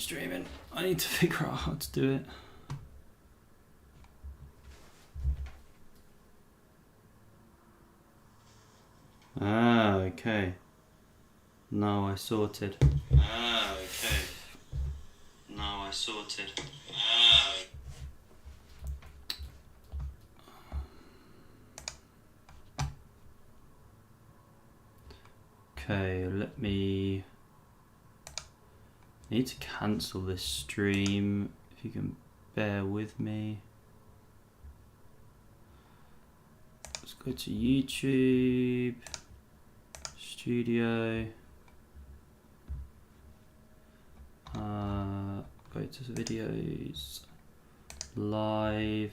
streaming. I need to figure out how to do it. Ah, okay. Now I sorted. Ah, okay. Now I sorted. Ah. Okay, let me... I need to cancel this stream, if you can bear with me. Let's go to YouTube, Studio, go to videos, live.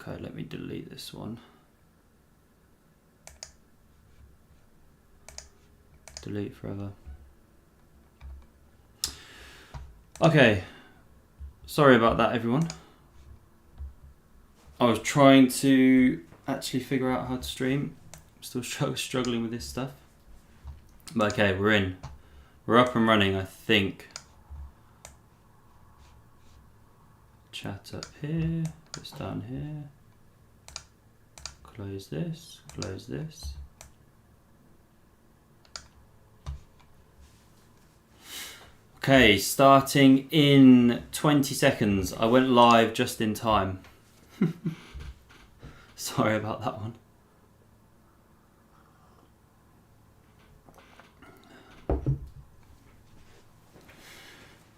Okay, let me delete this one. Delete forever. Okay, sorry about that, everyone. I was trying to actually figure out how to stream. I'm still struggling with this stuff. But okay, we're in. We're up and running, I think. Chat up here, this down here. Close this, close this. Okay, starting in 20 seconds. I went live just in time. Sorry about that one.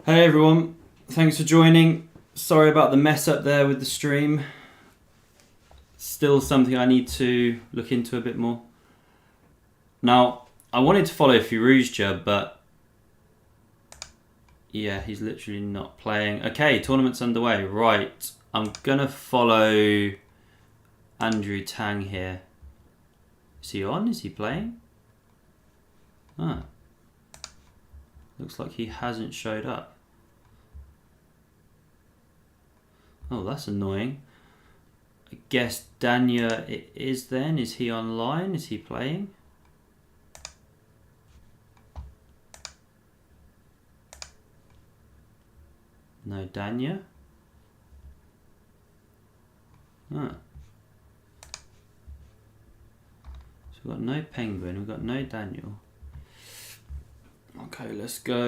Hey everyone, thanks for joining. Sorry about the mess up there with the stream. Still something I need to look into a bit more. Now, I wanted to follow Firouzja, but yeah, he's literally not playing. Okay, tournament's underway. Right, I'm gonna follow Andrew Tang here. Is he on? Is he playing? Ah. Looks like he hasn't showed up. Oh, that's annoying. I guess Danya it is then. Is he online? Is he playing? No Danya. Ah. So we've got no Penguin, we've got no Daniel. Okay, let's go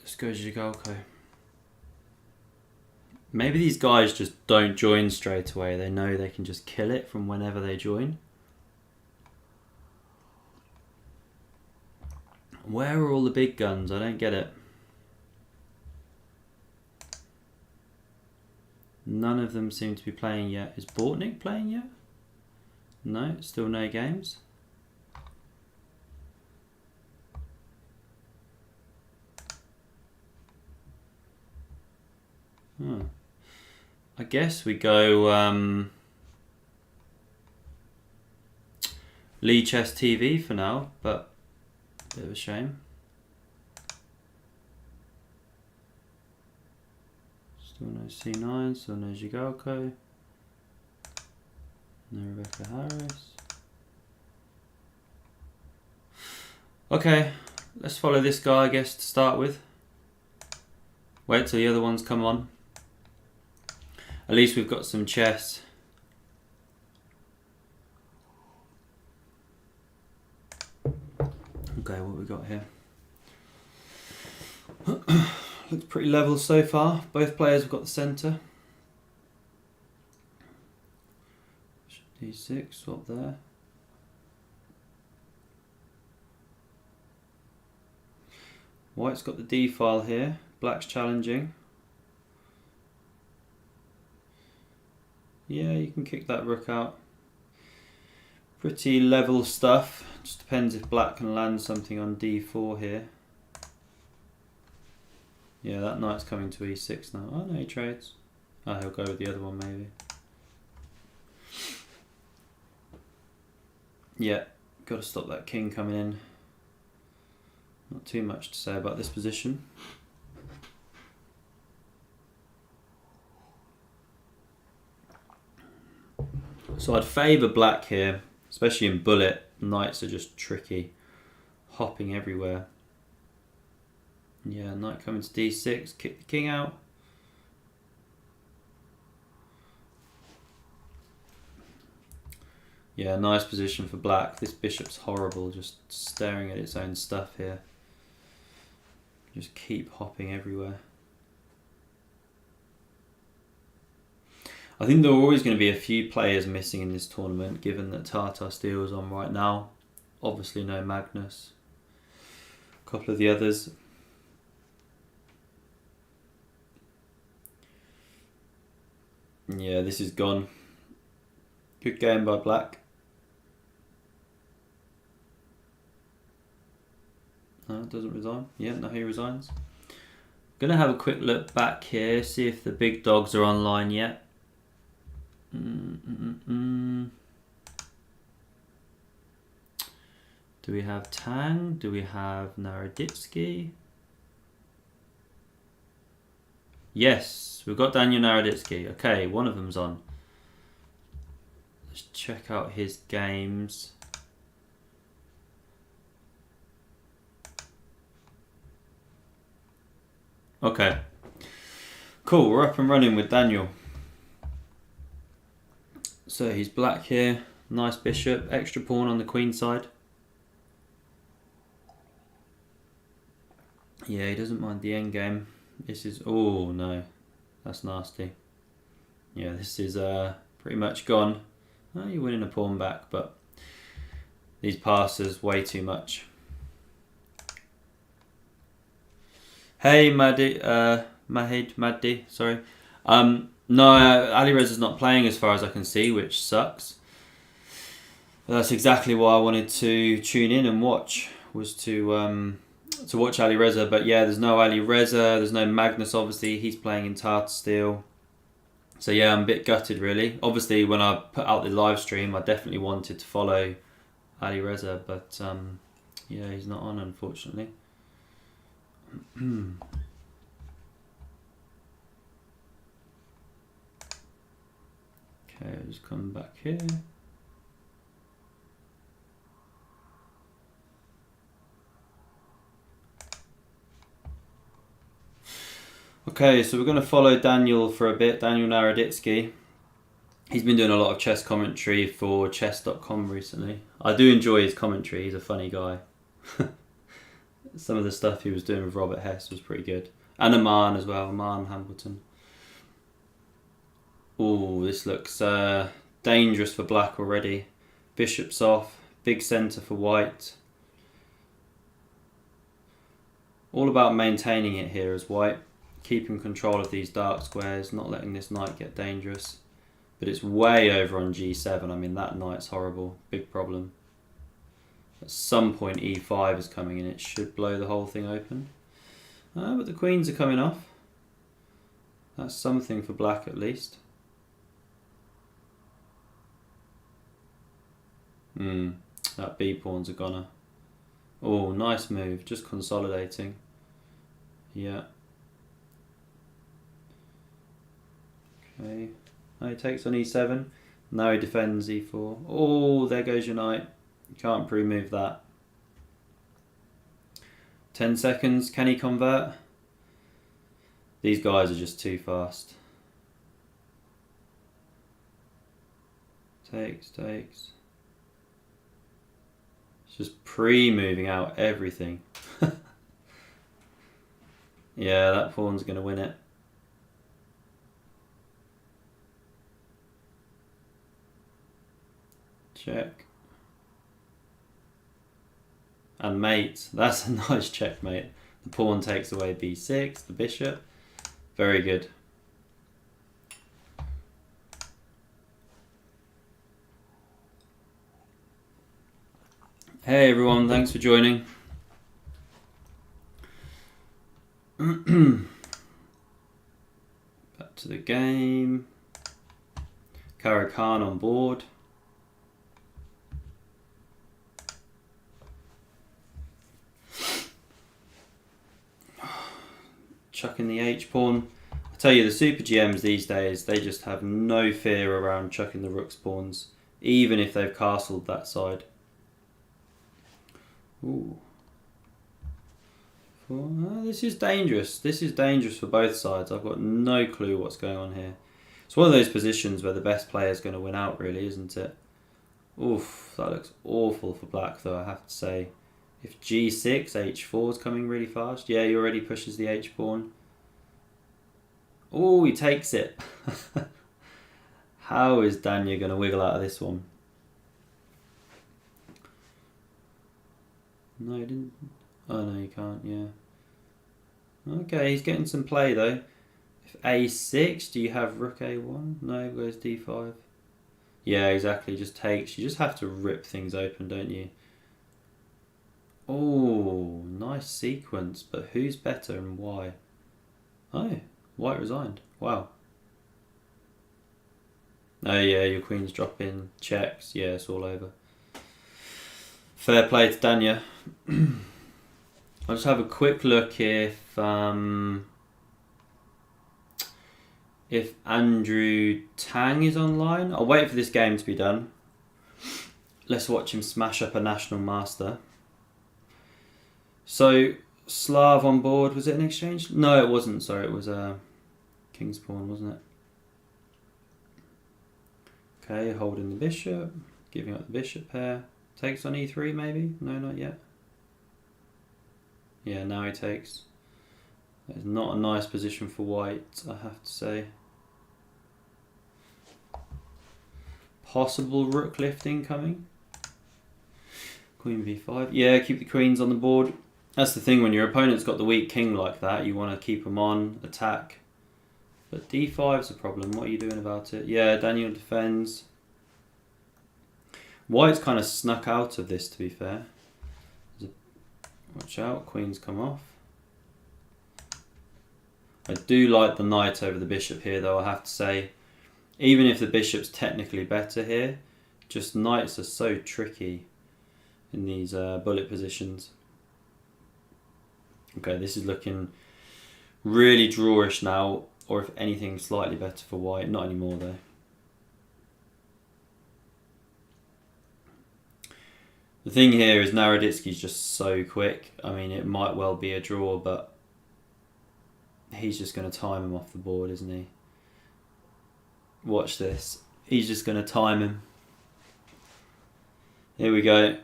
Zhigalko. Maybe these guys just don't join straight away. They know they can just kill it from whenever they join. Where are all the big guns? I don't get it. None of them seem to be playing yet. Is Bortnick playing yet? No, still no games. Hmm. I guess we go LiChess TV for now, but a bit of a shame. Still no C9, still no Zhigalko. No Rebecca Harris. Okay, let's follow this guy, I guess, to start with. Wait till the other ones come on. At least we've got some chess. Okay, what we got here? Looks pretty level so far. Both players have got the centre. D6, swap there. White's got the D file here. Black's challenging. Yeah, you can kick that rook out. Pretty level stuff. Just depends if black can land something on D4 here. Yeah, that knight's coming to E6 now. Oh no, he trades. Oh, he'll go with the other one maybe. Yeah, got to stop that king coming in. Not too much to say about this position. So I'd favour black here, especially in bullet. Knights are just tricky, hopping everywhere. Yeah, knight coming to d6, kick the king out. Yeah, nice position for black. This bishop's horrible, just staring at its own stuff here. Just keep hopping everywhere. I think there are always going to be a few players missing in this tournament, given that Tata Steel is on right now. Obviously no Magnus. A couple of the others. Yeah, this is gone. Good game by black. No, it doesn't resign. Yeah, no, he resigns. Gonna have a quick look back here, see if the big dogs are online yet. Do we have Tang? Do we have Naraditsky? Yes, we've got Daniel Naraditsky. Okay, one of them's on. Let's check out his games. Okay. Cool, we're up and running with Daniel. So he's black here. Nice bishop. Extra pawn on the queen side. Yeah, he doesn't mind the endgame. This is... Oh, no. That's nasty. Yeah, this is pretty much gone. Oh, you're winning a pawn back, but these passes way too much. Hey, Mahdi, sorry. No, Ali Reza's not playing as far as I can see, which sucks. But that's exactly why I wanted to tune in and watch, was to watch Ali Reza. But yeah, there's no Ali Reza, there's no Magnus, obviously. He's playing in Tata Steel. So yeah, I'm a bit gutted, really. Obviously, when I put out the live stream, I definitely wanted to follow Ali Reza, but yeah, he's not on, unfortunately. Okay, I'll just come back here. Okay, so we're going to follow Daniel for a bit, Daniel Naraditsky. He's been doing a lot of chess commentary for chess.com recently. I do enjoy his commentary, he's a funny guy. Some of the stuff he was doing with Robert Hess was pretty good. And Aman as well, Aman Hambleton. Ooh, this looks dangerous for black already. Bishop's off, big centre for white. All about maintaining it here as white. Keeping control of these dark squares, not letting this knight get dangerous. But it's way over on g7. I mean, that knight's horrible. Big problem. At some point e5 is coming in. It should blow the whole thing open. But the queens are coming off. That's something for black at least. That b pawn's a goner. Oh, nice move. Just consolidating. Yeah. Okay. Now he takes on e7. Now he defends e4. Oh, there goes your knight. You can't pre-move that. 10 seconds. Can he convert? These guys are just too fast. Takes. It's just pre-moving out everything. Yeah, that pawn's going to win it. Check. And mate. That's a nice checkmate. The pawn takes away b6, the bishop. Very good. Hey everyone, thanks for joining. Back to the game. Karakan on board. Chucking the h-pawn. I tell you, the super GMs these days, they just have no fear around chucking the rook's pawns, even if they've castled that side. Ooh. pawn. This is dangerous. This is dangerous for both sides. I've got no clue what's going on here. It's one of those positions where the best player is going to win out, really, isn't it? Oof, that looks awful for black, though, I have to say. If g6, h4 is coming really fast. Yeah, he already pushes the h-pawn. Oh, he takes it. How is Danya going to wiggle out of this one? No, he didn't. Oh, no, you can't, yeah. Okay, he's getting some play, though. If a6, do you have rook a1? No, goes d5. Yeah, exactly, just takes. You just have to rip things open, don't you? Oh, nice sequence, but who's better and why? Oh, white resigned. Wow. Oh yeah, your queen's dropping, checks. Yeah, it's all over. Fair play to Danya. I'll just have a quick look if Andrew Tang is online. I'll wait for this game to be done. Let's watch him smash up a national master. So, Slav on board, was it an exchange? No, it wasn't, sorry, it was a king's pawn, wasn't it? Okay, holding the bishop, giving up the bishop pair. Takes on e3 maybe? No, not yet. Yeah, now he takes. It's not a nice position for white, I have to say. Possible rook lifting coming. Queen b5. Yeah, keep the queens on the board. That's the thing, when your opponent's got the weak king like that, you want to keep them on, attack. But d5's a problem. What are you doing about it? Yeah, Daniel defends. White's kind of snuck out of this, to be fair. Watch out, queen's come off. I do like the knight over the bishop here, though, I have to say. Even if the bishop's technically better here, just knights are so tricky in these bullet positions. Okay, this is looking really drawish now, or if anything, slightly better for white. Not anymore, though. The thing here is Naraditsky's just so quick. I mean, it might well be a draw, but he's just going to time him off the board, isn't he? Watch this. He's just going to time him. Here we go.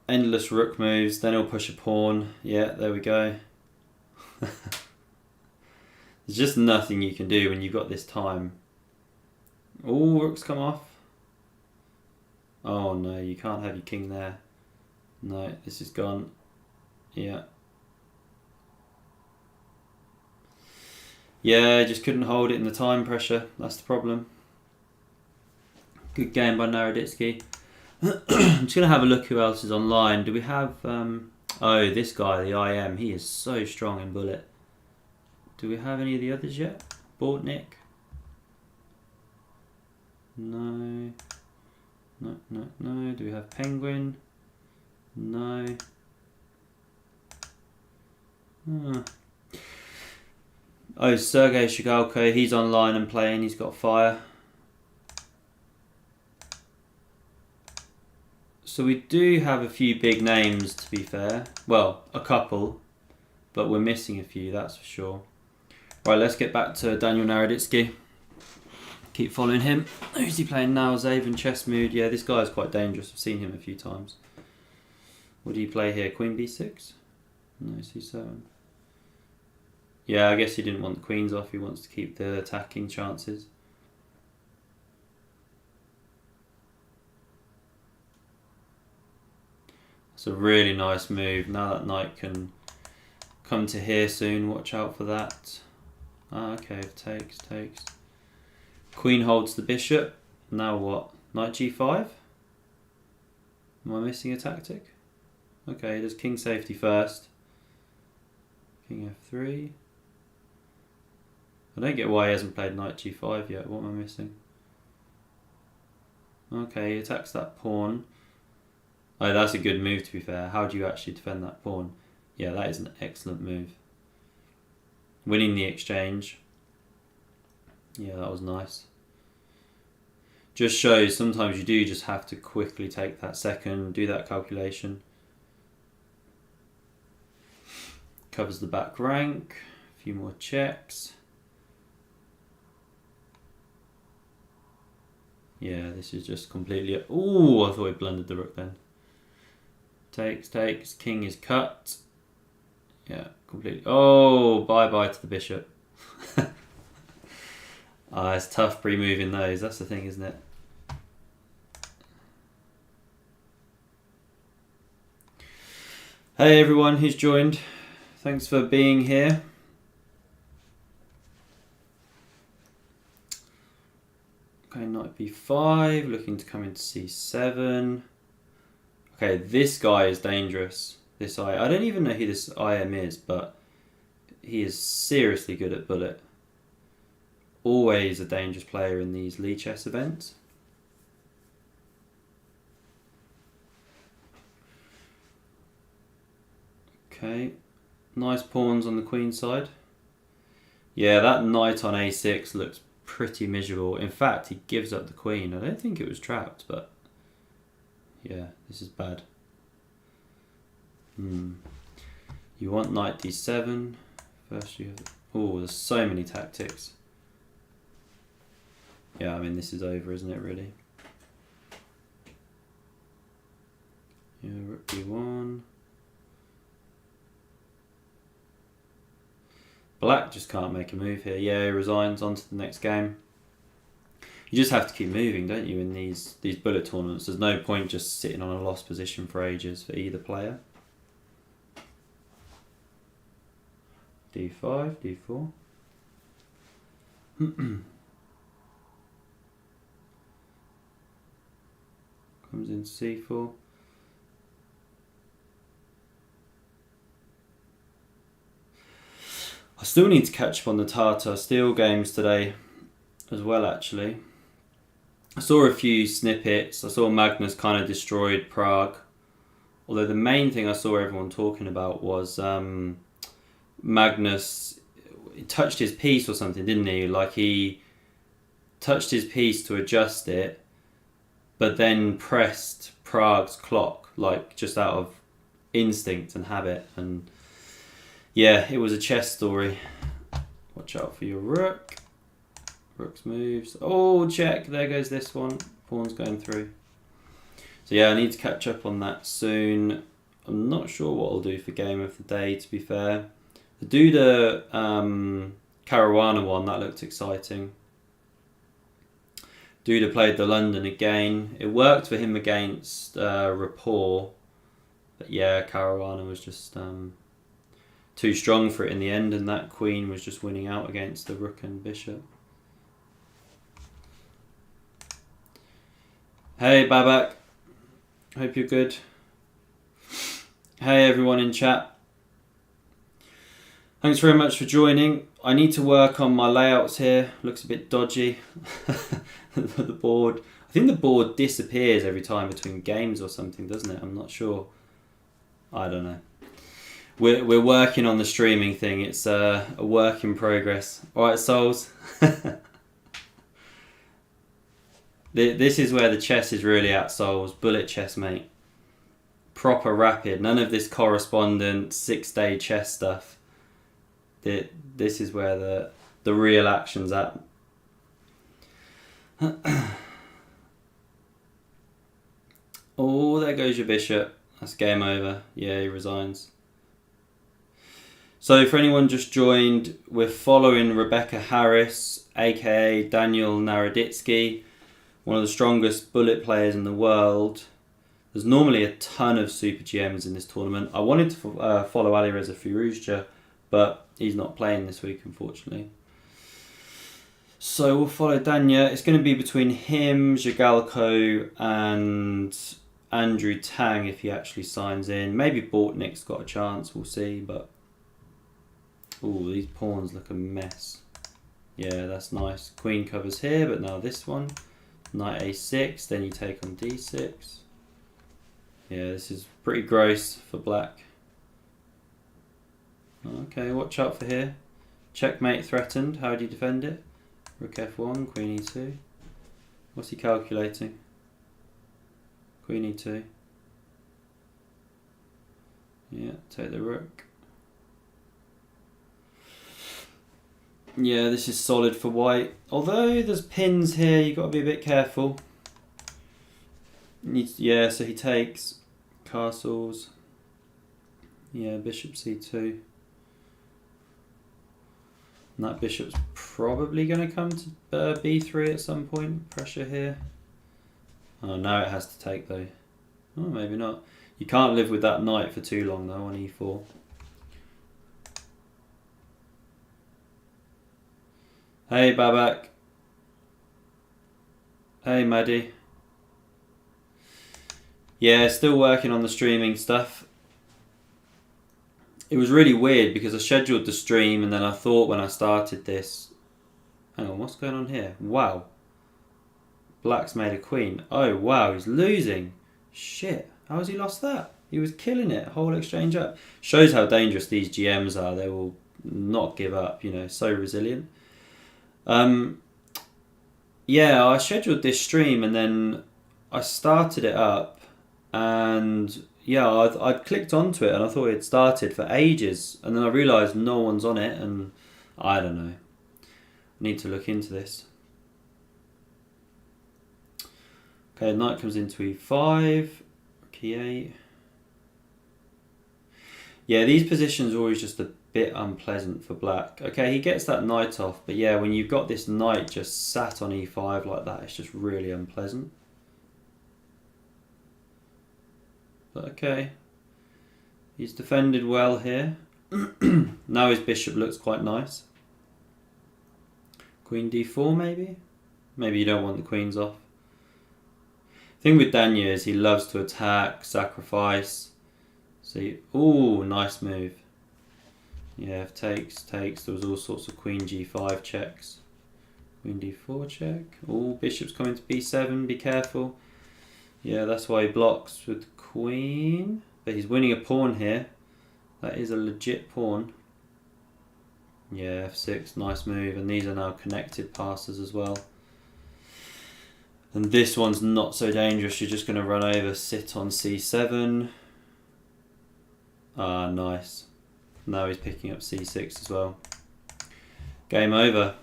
Endless rook moves, then he'll push a pawn. Yeah, there we go. There's just nothing you can do when you've got this time. Oh, rook's come off. Oh no, you can't have your king there. No, this is gone. Yeah. Yeah, just couldn't hold it in the time pressure. That's the problem. Good game by Naraditsky. I'm just going to have a look who else is online. Do we have... oh, this guy, the IM. He is so strong in bullet. Do we have any of the others yet? Bortnik? No. No, no, no. Do we have Penguin? No. Oh, Sergei Shigalko. He's online and playing. He's got fire. So we do have a few big names, to be fair. Well, a couple, but we're missing a few, that's for sure. Right, let's get back to Daniel Naraditsky. Keep following him. Who's he playing now? Zaven chess mood. Yeah, this guy is quite dangerous. I've seen him a few times. What do you play here? Queen b6? No, c7. Yeah, I guess he didn't want the queens off. He wants to keep the attacking chances. It's a really nice move. Now that knight can come to here soon. Watch out for that. Ah, okay, takes. Queen holds the bishop. Now what? Knight g5? Am I missing a tactic? Okay, does king safety first. King f3. I don't get why he hasn't played knight g5 yet. What am I missing? Okay, he attacks that pawn. Oh, that's a good move, to be fair. How do you actually defend that pawn? Yeah, that is an excellent move. Winning the exchange. Yeah, that was nice. Just shows sometimes you do just have to quickly take that second, do that calculation. covers the back rank. A few more checks. Yeah, this is just completely... Ooh, I thought he blundered the rook then. Takes, takes. King is cut. Yeah, completely. Oh, bye-bye to the bishop. It's tough pre-moving those. That's the thing, isn't it? Hey everyone who's joined. Thanks for being here. Okay, knight b5, looking to come into c7. Okay, this guy is dangerous. This I don't even know who this IM is, but he is seriously good at bullet. Always a dangerous player in these LiChess events. Okay, nice pawns on the queen side. Yeah, that knight on a6 looks pretty miserable. In fact, he gives up the queen. I don't think it was trapped, but yeah, this is bad. You want knight d7. First you have... Oh, there's so many tactics. Yeah, I mean, this is over, isn't it, really? Yeah, rook b1. Black just can't make a move here. Yeah, he resigns on to the next game. You just have to keep moving, don't you, in these bullet tournaments? There's no point just sitting on a lost position for ages for either player. d5, d4. Comes in c4. I still need to catch up on the Tata Steel games today as well, actually. I saw a few snippets. I saw Magnus kind of destroyed Prague. Although the main thing I saw everyone talking about was Magnus touched his piece or something, didn't he? Like he touched his piece to adjust it, but then pressed Prague's clock, like just out of instinct and habit. And yeah, it was a chess story. Watch out for your rook. Rook's moves. Oh, check. There goes this one. Pawn's going through. So yeah, I need to catch up on that soon. I'm not sure what I'll do for game of the day, to be fair. The Duda Caruana one, that looked exciting. Duda played the London again. It worked for him against Rapport. But yeah, Caruana was just too strong for it in the end, and that queen was just winning out against the rook and bishop. Hey Babak, hope you're good. Hey everyone in chat. Thanks very much for joining. I need to work on my layouts here. Looks a bit dodgy. The board. I think the board disappears every time between games or something, doesn't it? I'm not sure. I don't know. We're working on the streaming thing. It's a work in progress. Alright, souls. This is where the chess is really at, souls. Bullet chess, mate. Proper rapid. None of this correspondence, 6-day chess stuff. This is where the real action's at. Oh, there goes your bishop. That's game over. Yeah, he resigns. So for anyone just joined, we're following Rebecca Harris, aka Daniel Naraditsky, one of the strongest bullet players in the world. There's normally a ton of super GMs in this tournament. I wanted to follow Alireza Firouzja, but he's not playing this week, unfortunately. So we'll follow Danya. It's going to be between him, Zhigalko, and Andrew Tang if he actually signs in. Maybe Bortnick's got a chance, we'll see, but... Ooh, these pawns look a mess. Yeah, that's nice. Queen covers here, but now this one. Knight a6, then you take on d6. Yeah, this is pretty gross for black. Okay, watch out for here. Checkmate threatened. How do you defend it? Rook f1, queen e2. What's he calculating? Queen e2. Yeah, take the rook. Yeah, this is solid for white. Although there's pins here, you've got to be a bit careful. Yeah, so he takes castles. Yeah, bishop c2. And that bishop's probably going to come to b3 at some point. Pressure here. Oh, now it has to take though. Oh, maybe not. You can't live with that knight for too long though on e4. Hey Babak. Hey Maddie. Yeah, still working on the streaming stuff. It was really weird because I scheduled the stream and then I thought when I started this... Hang on, what's going on here? Wow. Black's made a queen. Oh wow, he's losing. Shit, how has he lost that? He was killing it, whole exchange up. Shows how dangerous these GMs are. They will not give up, you know, so resilient. Yeah, I scheduled this stream and then I started it up and yeah, I'd clicked onto it and I thought it started for ages and then I realised no one's on it and I don't know. I need to look into this. Okay, knight comes into e5, key 8. Yeah, these positions are always just a bit unpleasant for black. Okay, he gets that knight off, but yeah, when you've got this knight just sat on e5 like that, it's just really unpleasant. But okay, he's defended well here. Now his bishop looks quite nice. Queen d4 maybe? Maybe you don't want the queens off. Thing with Daniel is he loves to attack, sacrifice. See, ooh, nice move. Yeah, if takes. There was all sorts of queen g5 checks. Queen d4 check. Ooh, bishop's coming to b7, be careful. Yeah, that's why he blocks with queen. But he's winning a pawn here. That is a legit pawn. Yeah, f6, nice move. And these are now connected passes as well. And this one's not so dangerous. You're just going to run over, sit on c7. Ah, nice. Now he's picking up c6 as well. Game over.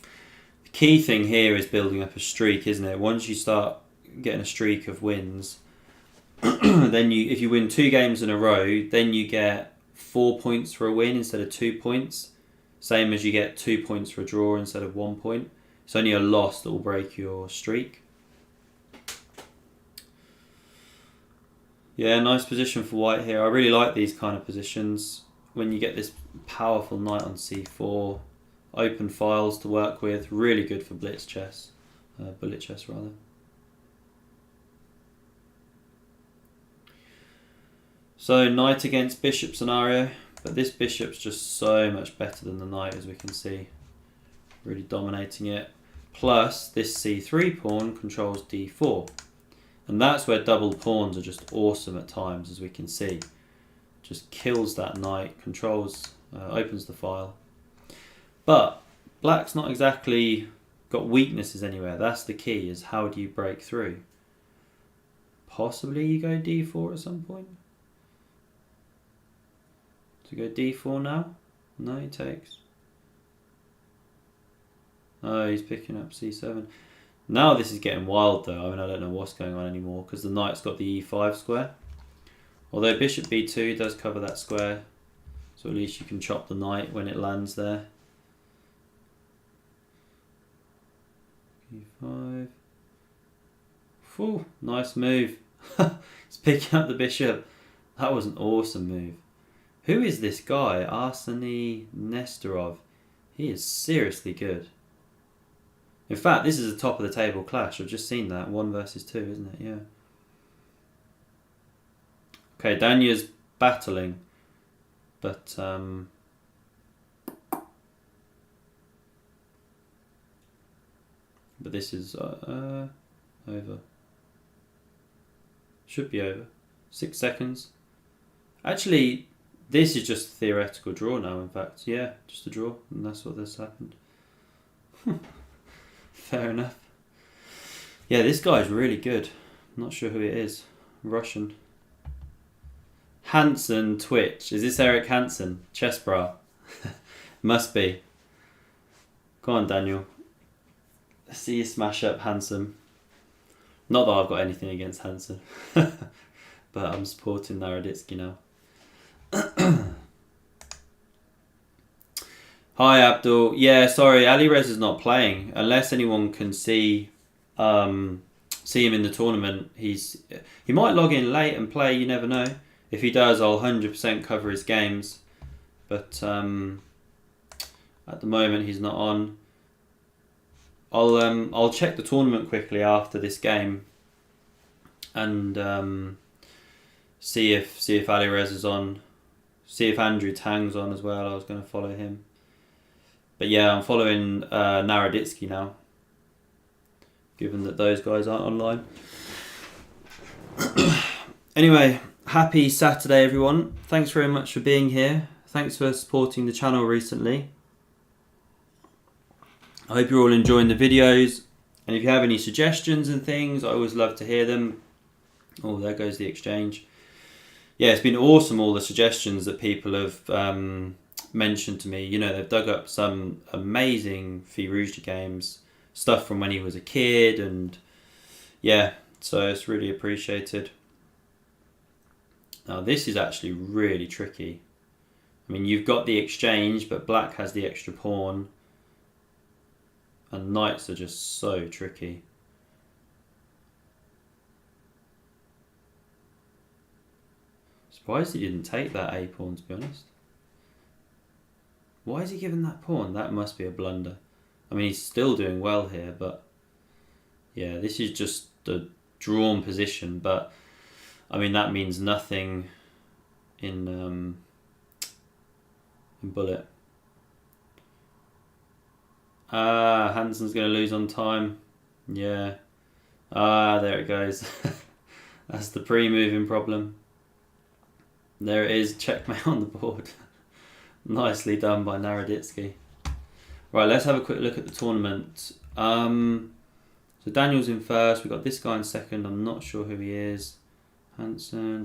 The key thing here is building up a streak, isn't it? Once you start getting a streak of wins, then if you win 2 games in a row, then you get 4 points for a win instead of 2 points. Same as you get 2 points for a draw instead of 1 point. It's only a loss that will break your streak. Yeah, nice position for white here. I really like these kind of positions. When you get this powerful knight on c4, open files to work with, really good for blitz chess. Bullet chess rather. So knight against bishop scenario, but this bishop's just so much better than the knight as we can see. Really dominating it. Plus this c3 pawn controls d4. And that's where double pawns are just awesome at times, as we can see. Just kills that knight, controls, opens the file. But black's not exactly got weaknesses anywhere. That's the key, is how do you break through? Possibly you go d4 at some point. To go d4 now? No, he takes. Oh, he's picking up c7. Now this is getting wild though. I mean, I don't know what's going on anymore because the knight's got the e5 square. Although bishop b2 does cover that square. So at least you can chop the knight when it lands there. e5. Whew, nice move. He's picking up the bishop. That was an awesome move. Who is this guy? Arseny Nesterov. He is seriously good. In fact, this is a top of the table clash. I've just seen that. 1 versus 2, isn't it? Yeah. Okay, Danya's battling. But, this is over. Should be over. 6 seconds. Actually, this is just a theoretical draw now, in fact. Yeah, just a draw. And that's what this happened. Fair enough. Yeah, this guy's really good. I'm not sure who it is. Russian. Hansen Twitch. Is this Eric Hansen? Chess Bra. Must be. Go on, Daniel. Let's see you smash up Hansen. Not that I've got anything against Hansen. But I'm supporting Naraditsky now. Hi, Abdul. Yeah, sorry, Alireza is not playing. Unless anyone can see him in the tournament. He might log in late and play, you never know. If he does, I'll 100% cover his games. But at the moment, he's not on. I'll check the tournament quickly after this game and see if Alireza's on. See if Andrew Tang's on as well. I was going to follow him. But yeah, I'm following Naraditsky now, given that those guys aren't online. Anyway, happy Saturday, everyone. Thanks very much for being here. Thanks for supporting the channel recently. I hope you're all enjoying the videos. And if you have any suggestions and things, I always love to hear them. Oh, there goes the exchange. Yeah, it's been awesome, all the suggestions that people have mentioned to me. You know, they've dug up some amazing Firouzja games, stuff from when he was a kid, and yeah, so it's really appreciated. Now this is actually really tricky. I mean, you've got the exchange, but black has the extra pawn, and knights are just so tricky. Surprised he didn't take that A pawn, to be honest. Why is he giving that pawn? That must be a blunder. I mean, he's still doing well here, but yeah, this is just a drawn position. But I mean, that means nothing in bullet. Hansen's going to lose on time. Yeah. There it goes. That's the pre-moving problem. There it is, checkmate on the board. Nicely done by Naraditsky. Right, let's have a quick look at the tournament. So Daniel's in first. We've got this guy in second. I'm not sure who he is. Hansen.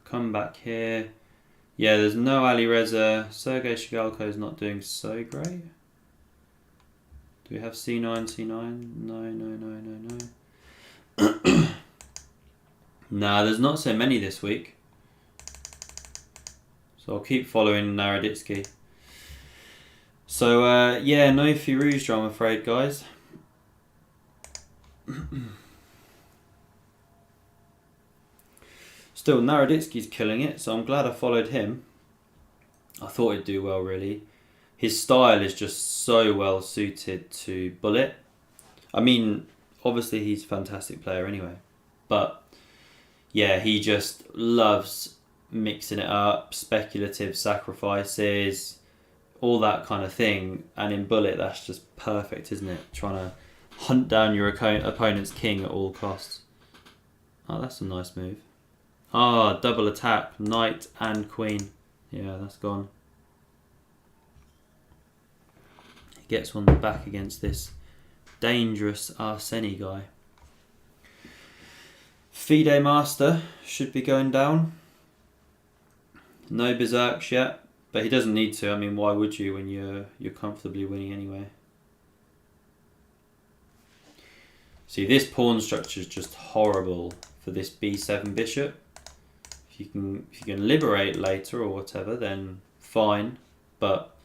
Come back here. Yeah, there's no Alireza. Sergei Shigalko is not doing so great. Do we have C9, C9? No. Nah, there's not so many this week. So I'll keep following Naraditsky. So, yeah, no Firouzja, I'm afraid, guys. Still, Naraditsky's killing it, so I'm glad I followed him. I thought he'd do well, really. His style is just so well suited to bullet. I mean, obviously he's a fantastic player anyway. But, yeah, he just loves mixing it up, speculative sacrifices, all that kind of thing. And in bullet, that's just perfect, isn't it? Trying to hunt down your opponent's king at all costs. Oh, that's a nice move. Ah, double attack, knight and queen. Yeah, that's gone. He gets one back against this dangerous Arseni guy. FIDE Master should be going down. No berserks yet, but he doesn't need to. I mean, why would you when you're comfortably winning anyway? See, this pawn structure is just horrible for this b7 bishop. If you can liberate later or whatever, then fine. But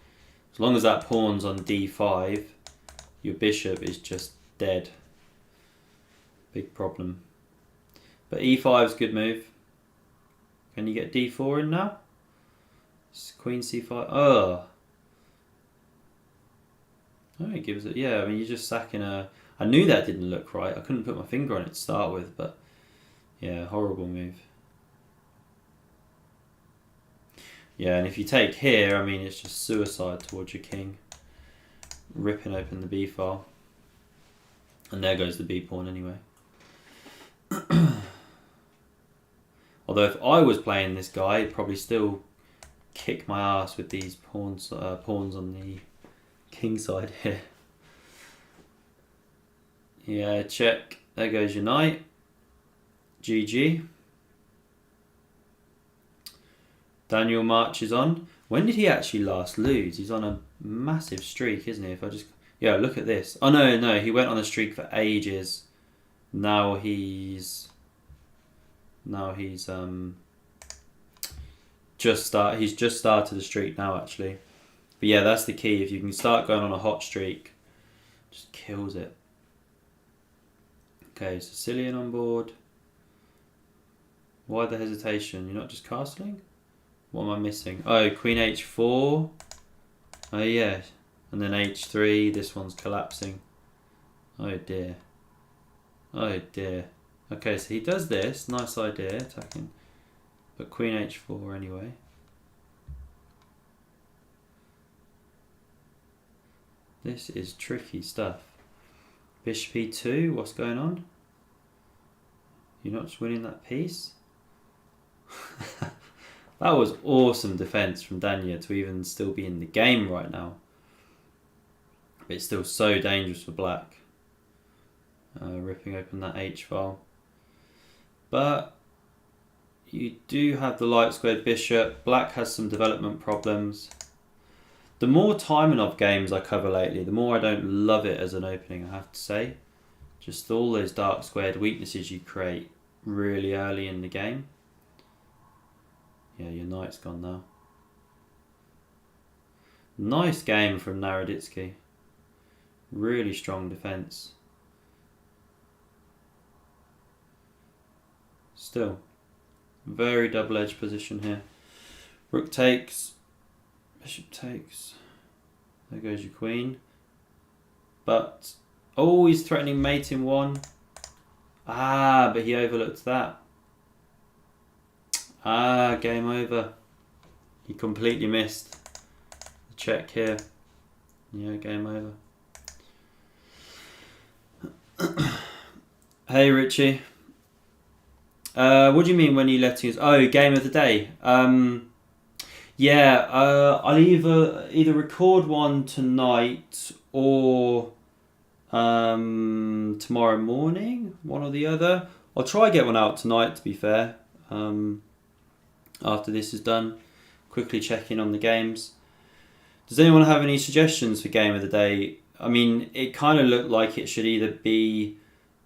as long as that pawn's on d5, your bishop is just dead. Big problem. But e5 is a good move. Can you get d4 in now? It's queen c5. Oh, it gives it. Yeah, I mean, you're just sacking a. I knew that didn't look right. I couldn't put my finger on it to start with, but yeah, horrible move. Yeah, and if you take here, I mean, it's just suicide towards your king. Ripping open the b file. And there goes the b pawn anyway. Although if I was playing this guy, he'd probably still kick my ass with these pawns on the king side here. Yeah, check. There goes your knight. GG. Daniel marches on. When did he actually last lose? He's on a massive streak, isn't he? If I just... Yeah, look at this. Oh, no, he went on a streak for ages. Now he's just started the streak now, actually. But yeah, that's the key. If you can start going on a hot streak, just kills it. Okay, Sicilian on board. Why the hesitation? You're not just castling? What am I missing? Oh, Queen H4. Oh yeah. And then H3. This one's collapsing. Oh dear. Oh dear. Okay, so he does this. Nice idea, attacking. But Queen H4 anyway. This is tricky stuff. Bishop E2. What's going on? You're not just winning that piece? That was awesome defense from Danya to even still be in the game right now. But it's still so dangerous for black. Ripping open that H file. But you do have the light squared bishop. Black has some development problems. The more Taimanov games I cover lately, the more I don't love it as an opening, I have to say. Just all those dark squared weaknesses you create really early in the game. Yeah, your knight's gone now. Nice game from Naraditsky. Really strong defense. Still, very double-edged position here. Rook takes, bishop takes. There goes your queen. But, oh, he's threatening mate in one. Ah, but he overlooked that. Ah, game over. He completely missed the check here. Yeah, game over. Hey, Richie. What do you mean when you letting us? Oh, game of the day. Yeah, I'll either record one tonight or tomorrow morning, one or the other. I'll try get one out tonight, to be fair. After this is done, quickly check in on the games. Does anyone have any suggestions for game of the day? I mean, it kind of looked like it should either be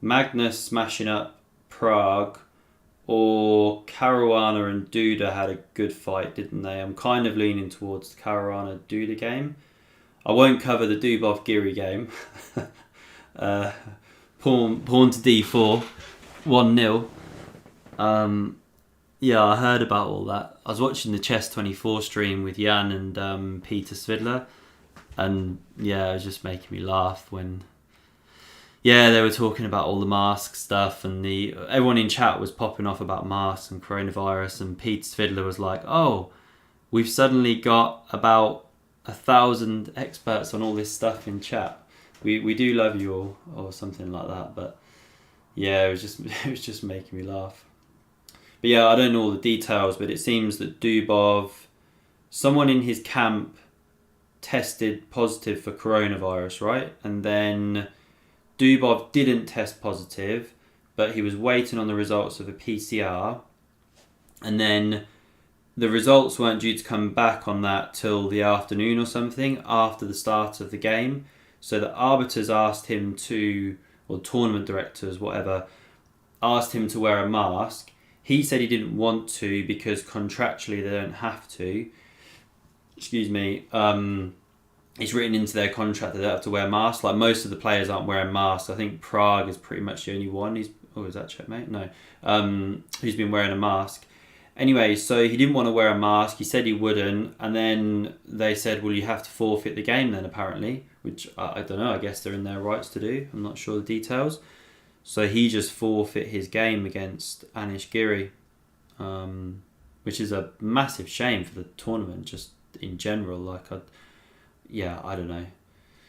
Magnus smashing up Prague or Caruana and Duda had a good fight, didn't they? I'm kind of leaning towards the Caruana-Duda game. I won't cover the Dubov-Giri game. Pawn to D4, 1-0. Yeah, I heard about all that. I was watching the Chess24 stream with Jan and Peter Svidler, and yeah, it was just making me laugh when... Yeah, they were talking about all the mask stuff, and everyone in chat was popping off about masks and coronavirus, and Peter Svidler was like, oh, we've suddenly got about 1,000 experts on all this stuff in chat. We do love you all, or something like that, but yeah, it was just making me laugh. But yeah, I don't know all the details, but it seems that Dubov, someone in his camp tested positive for coronavirus, right? And then Dubov didn't test positive, but he was waiting on the results of a PCR. And then the results weren't due to come back on that till the afternoon or something, after the start of the game. So the arbiters asked him to, or tournament directors, whatever, asked him to wear a mask. He said he didn't want to because contractually they don't have to. Excuse me. It's written into their contract that they have to wear masks. Like most of the players aren't wearing masks. I think Prague is pretty much the only one. Is that checkmate? No. Who's been wearing a mask. Anyway, so he didn't want to wear a mask. He said he wouldn't. And then they said, well, you have to forfeit the game then, apparently. Which, I don't know. I guess they're in their rights to do. I'm not sure the details. So he just forfeit his game against Anish Giri, which is a massive shame for the tournament, just in general. I don't know.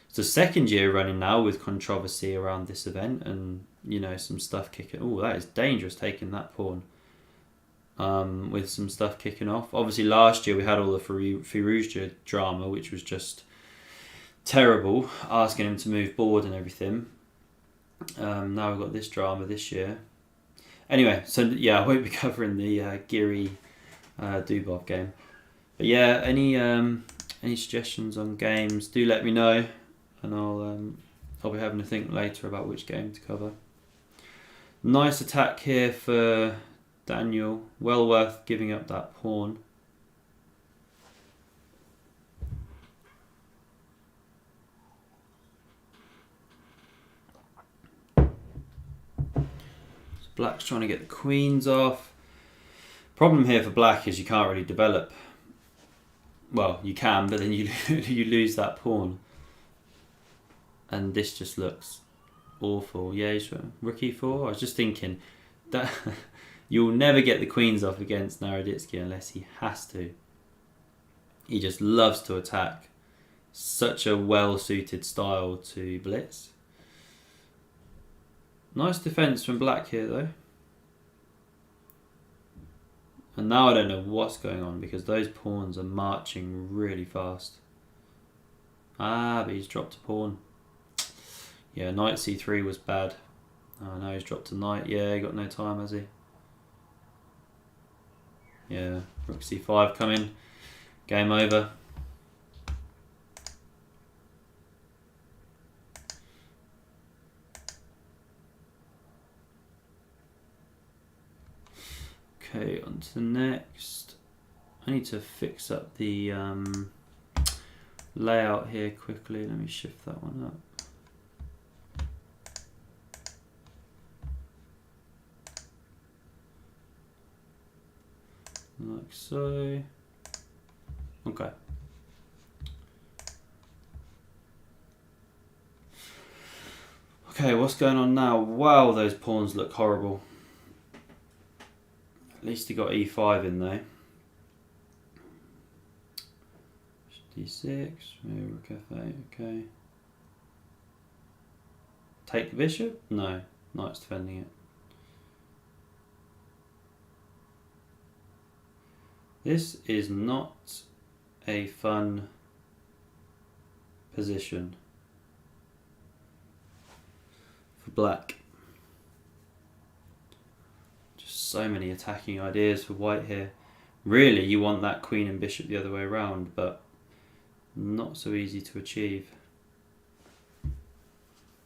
It's the second year running now with controversy around this event, and some stuff kicking. Oh, that is dangerous, taking that pawn. With some stuff kicking off. Obviously, last year we had all the Firouzja drama, which was just terrible, asking him to move board and everything. Now we've got this drama this year. Anyway, so yeah, I won't be covering the Giri Dubov game. But yeah, any suggestions on games, do let me know, and I'll be having to think later about which game to cover. Nice attack here for Daniel. Well worth giving up that pawn. So Black's trying to get the queens off. Problem here for Black is you can't really develop. Well, you can, but then you you lose that pawn. And this just looks awful. Yeah, he's rook e4. I was just thinking that you'll never get the queens off against Naraditsky unless he has to. He just loves to attack. Such a well-suited style to blitz. Nice defense from Black here, though. And now I don't know what's going on because those pawns are marching really fast. Ah, but he's dropped a pawn. Yeah, knight c3 was bad. Oh no, he's dropped a knight. Yeah, he got no time, has he? Yeah, rook c5 coming. Game over. Okay, on to the next. I need to fix up the layout here quickly. Let me shift that one up. Like so. Okay. Okay, what's going on now? Wow, those pawns look horrible. At least he got e5 in though. d6, maybe rook f8, okay. Take the bishop? No, knight's defending it. This is not a fun position for Black. Just so many attacking ideas for White here. Really, you want that queen and bishop the other way around, but not so easy to achieve.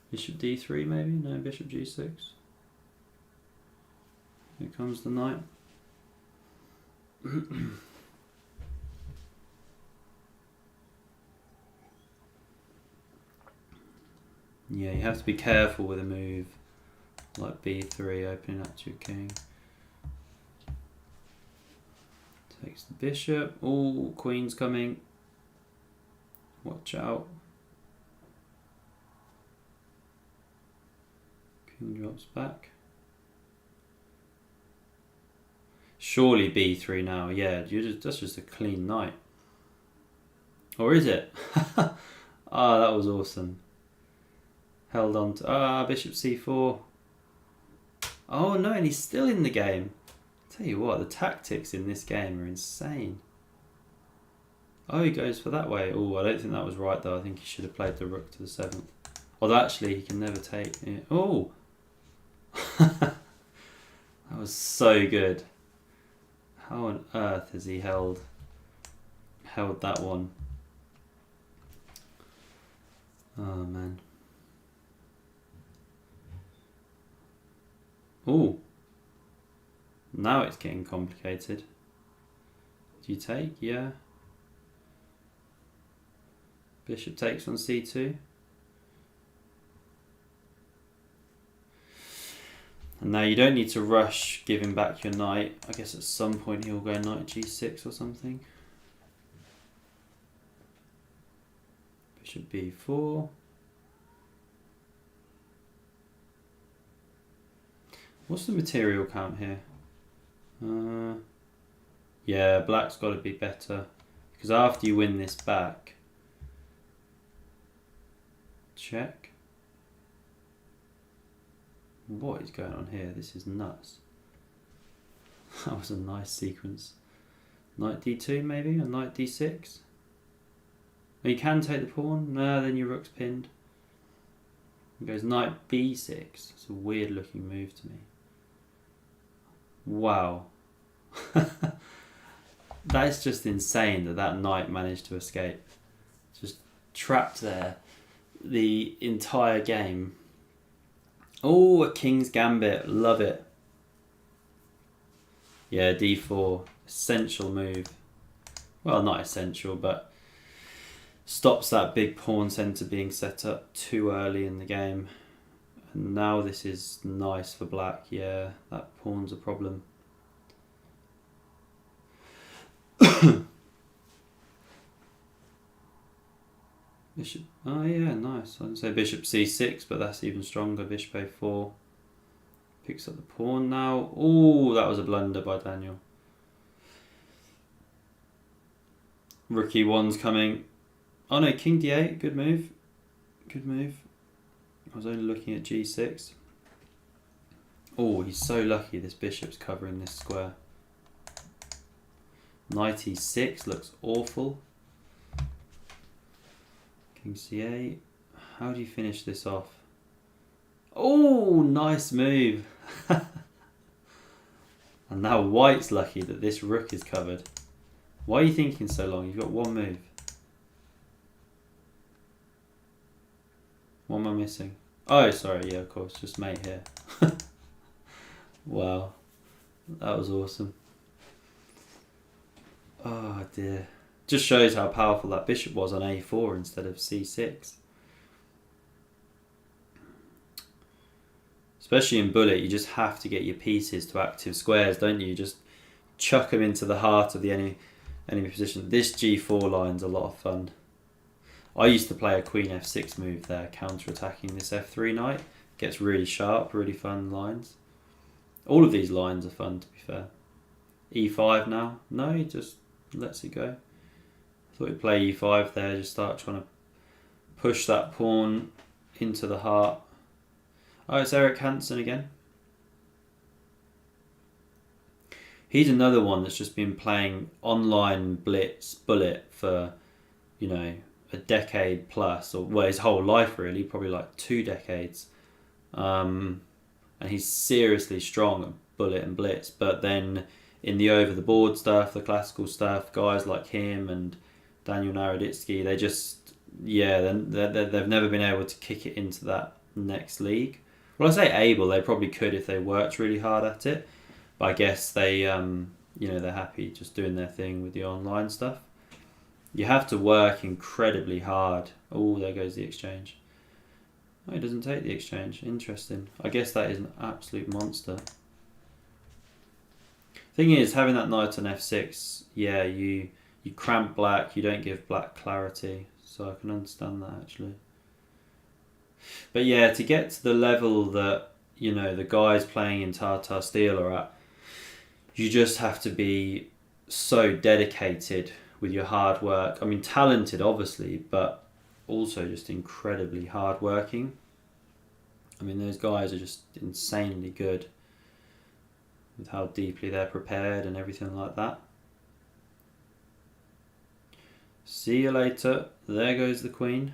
Bishop d3 maybe? No, bishop g6. Here comes the knight. Yeah, you have to be careful with a move like b3, opening up to your king. Takes the bishop. Oh, queen's coming. Watch out. King drops back. Surely b3 now. Yeah, that's just a clean knight. Or is it? Ah, that was awesome. Held on to bishop c4. Oh no, and he's still in the game. Tell you what, the tactics in this game are insane. Oh, he goes for that way. Oh, I don't think that was right though. I think he should have played the rook to the 7th. Although actually he can never take it. Oh! That was so good. How on earth has he held that one? Oh man. Oh. Now it's getting complicated. Do you take? Yeah. Bishop takes on c2. And now you don't need to rush giving back your knight. I guess at some point he'll go knight g6 or something. Bishop b4. What's the material count here? Yeah, Black's got to be better. Because after you win this back... Check. What is going on here? This is nuts. That was a nice sequence. Knight d2 maybe, or knight d6. Oh, you can take the pawn. No, then your rook's pinned. It goes knight b6. It's a weird looking move to me. Wow. That is just insane that knight managed to escape. Just trapped there the entire game. Oh, a king's gambit. Love it. Yeah, d4. Essential move. Well, not essential, but stops that big pawn centre being set up too early in the game. And now this is nice for black. Yeah, that pawn's a problem. Bishop. Oh yeah, nice. I'd say bishop c6, but that's even stronger. Bishop a4. Picks up the pawn now. Oh, that was a blunder by Daniel. Rook e1's coming. Oh no, king d8. Good move. Good move. I was only looking at g6. Oh, he's so lucky this bishop's covering this square. Knight e6 looks awful. King c8. How do you finish this off? Oh, nice move. And now white's lucky that this rook is covered. Why are you thinking so long? You've got one move. What am I missing? Oh, sorry. Yeah, of course. Just mate here. Wow. That was awesome. Oh, dear. Just shows how powerful that bishop was on a4 instead of c6. Especially in bullet, you just have to get your pieces to active squares, don't you? Just chuck them into the heart of the enemy position. This g4 line's a lot of fun. I used to play a queen f6 move there, counter-attacking this f3 knight. Gets really sharp, really fun lines. All of these lines are fun, to be fair. e5 now. No, he just lets it go. I thought he'd play e5 there, just start trying to push that pawn into the heart. Oh, it's Eric Hansen again. He's another one that's just been playing online blitz bullet for, you know, a decade plus, or well, his whole life really, probably like 2 decades. And he's seriously strong at bullet and blitz. But then in the over the board stuff, the classical stuff, guys like him and Daniel Naraditsky, they just, yeah, they've never been able to kick it into that next league. Well, I say able, they probably could if they worked really hard at it. But I guess they, you know, they're happy just doing their thing with the online stuff. You have to work incredibly hard. Oh, there goes the exchange. Oh, he doesn't take the exchange. Interesting. I guess that is an absolute monster. Thing is, having that knight on f6, yeah, you cramp black, you don't give black clarity. So I can understand that, actually. But yeah, to get to the level that, you know, the guys playing in Tartar Steel are at, you just have to be so dedicated with your hard work. I mean, talented, obviously, but also just incredibly hard-working. I mean, those guys are just insanely good with how deeply they're prepared and everything like that. See you later. There goes the queen.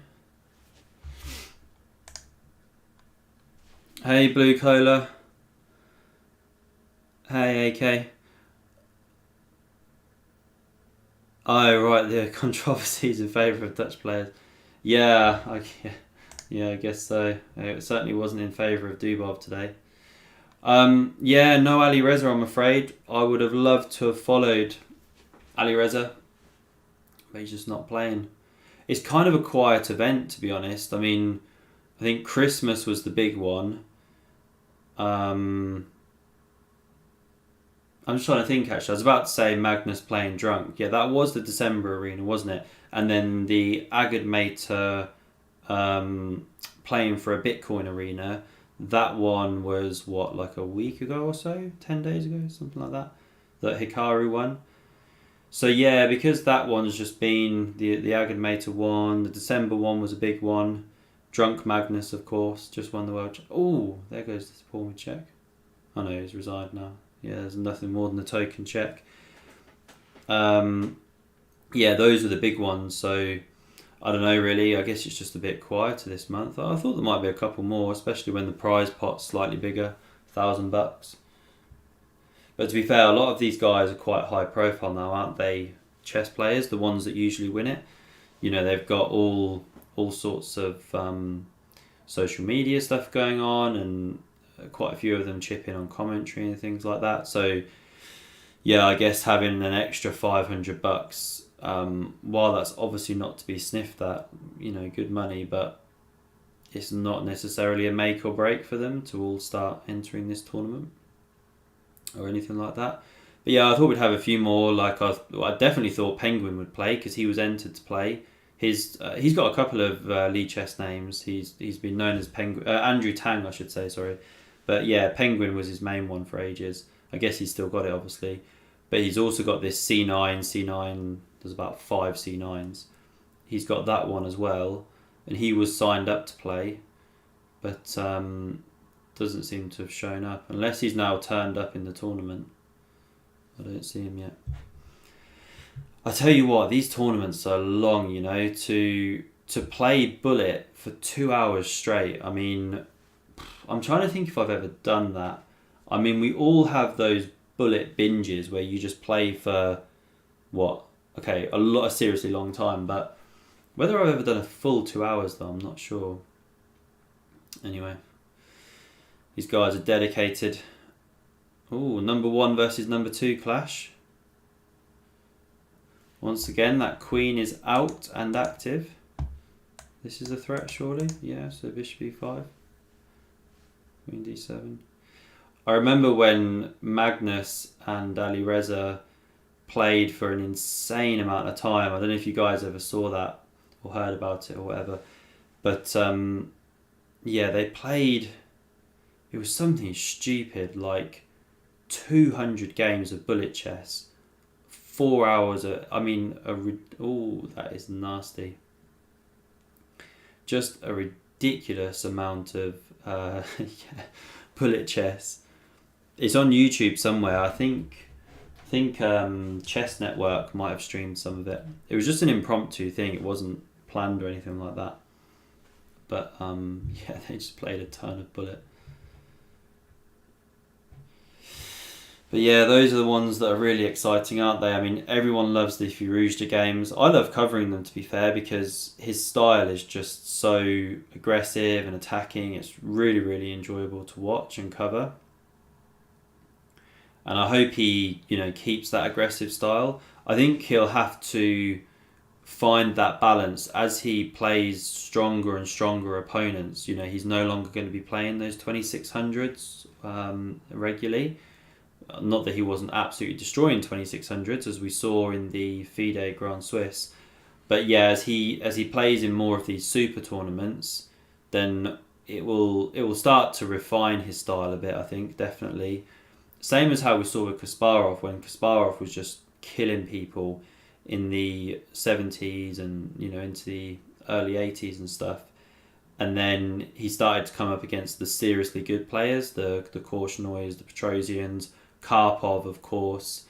Hey, Blue Cola. Hey, AK. Oh, right, the controversies in favour of Dutch players. Yeah, I guess so. It certainly wasn't in favour of Dubov today. Yeah, no Ali Reza, I'm afraid. I would have loved to have followed Ali Reza, but he's just not playing. It's kind of a quiet event, to be honest. I mean, I think Christmas was the big one. I'm just trying to think, actually. I was about to say Magnus playing drunk. Yeah, that was the December arena, wasn't it? And then the Agad Mater playing for a Bitcoin arena. That one was, what, like a week ago or so? 10 days ago? Something like that. That Hikaru won. So yeah, because that one's just been the Agad Mater one. The December one was a big one. Drunk Magnus, of course, just won the world. Oh, there goes this pawn with check. Oh no, he's resigned now. Yeah, there's nothing more than a token check. Yeah, those were the big ones. So I don't know, really. I guess it's just a bit quieter this month. I thought there might be a couple more, especially when the prize pot's slightly bigger, $1,000. But to be fair, a lot of these guys are quite high profile now, aren't they? Chess players, the ones that usually win it. You know, they've got all sorts of social media stuff going on, and quite a few of them chip in on commentary and things like that. So yeah, I guess having an extra $500, while that's obviously not to be sniffed at, you know, good money, but it's not necessarily a make or break for them to all start entering this tournament or anything like that. But yeah, I thought we'd have a few more. Like I definitely thought Penguin would play because he was entered to play. He's got a couple of LiChess names. He's been known as Penguin, Andrew Tang, I should say. Sorry, but yeah, Penguin was his main one for ages. I guess he's still got it, obviously, but he's also got this C9. There's about 5 C9s. He's got that one as well, and he was signed up to play, but doesn't seem to have shown up unless he's now turned up in the tournament. I don't see him yet. I tell you what, these tournaments are long, you know, to play Bullet for 2 hours straight. I mean, I'm trying to think if I've ever done that. I mean, we all have those Bullet binges where you just play for, a seriously long time, but whether I've ever done a full 2 hours though, I'm not sure. Anyway, these guys are dedicated. Ooh, number 1 versus number 2 clash. Once again, that queen is out and active. This is a threat, surely? Yeah, so bishop e5. Queen d7. I remember when Magnus and Ali Reza played for an insane amount of time. I don't know if you guys ever saw that or heard about it or whatever. But yeah, they played... It was something stupid, like 200 games of bullet chess. 4 hours, that is nasty. Just a ridiculous amount of bullet chess. It's on YouTube somewhere. I think Chess Network might have streamed some of it. It was just an impromptu thing. It wasn't planned or anything like that. But yeah, they just played a ton of bullet. But yeah, those are the ones that are really exciting, aren't they? I mean, everyone loves the Firouzja games. I love covering them, to be fair, because his style is just so aggressive and attacking. It's really, really enjoyable to watch and cover. And I hope he, you know, keeps that aggressive style. I think he'll have to find that balance as he plays stronger and stronger opponents. You know, he's no longer going to be playing those 2600s regularly. Not that he wasn't absolutely destroying 2600s as we saw in the FIDE Grand Swiss, but yeah, as he plays in more of these super tournaments, then it will start to refine his style a bit. I think definitely, same as how we saw with Kasparov when Kasparov was just killing people in the 70s and, you know, into the early 80s and stuff. And then he started to come up against the seriously good players, the Korshnoys, the Petrosians, Karpov, of course,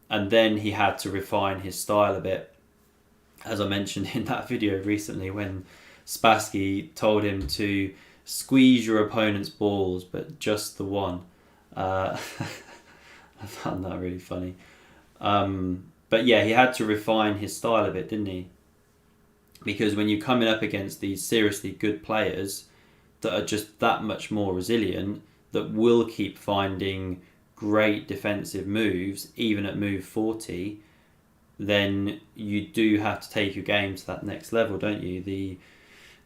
and then he had to refine his style a bit, as I mentioned in that video recently when Spassky told him to squeeze your opponent's balls, but just the one. I found that really funny. But yeah, he had to refine his style a bit, didn't he? Because when you're coming up against these seriously good players that are just that much more resilient, that will keep finding great defensive moves even at move 40, then you do have to take your game to that next level, don't you?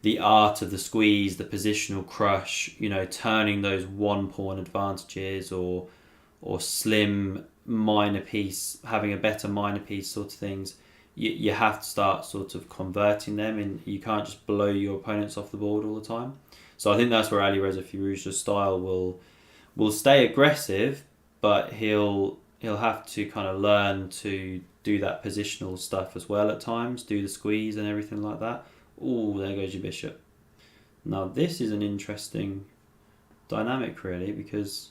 The art of the squeeze, the positional crush, you know, turning those one pawn advantages or slim minor piece, having a better minor piece sort of things. You have to start sort of converting them, and you can't just blow your opponents off the board all the time. So I think that's where Alireza Firouzja's style will stay aggressive, but he'll have to kind of learn to do that positional stuff as well at times, do the squeeze and everything like that. Ooh, there goes your bishop. Now this is an interesting dynamic really, because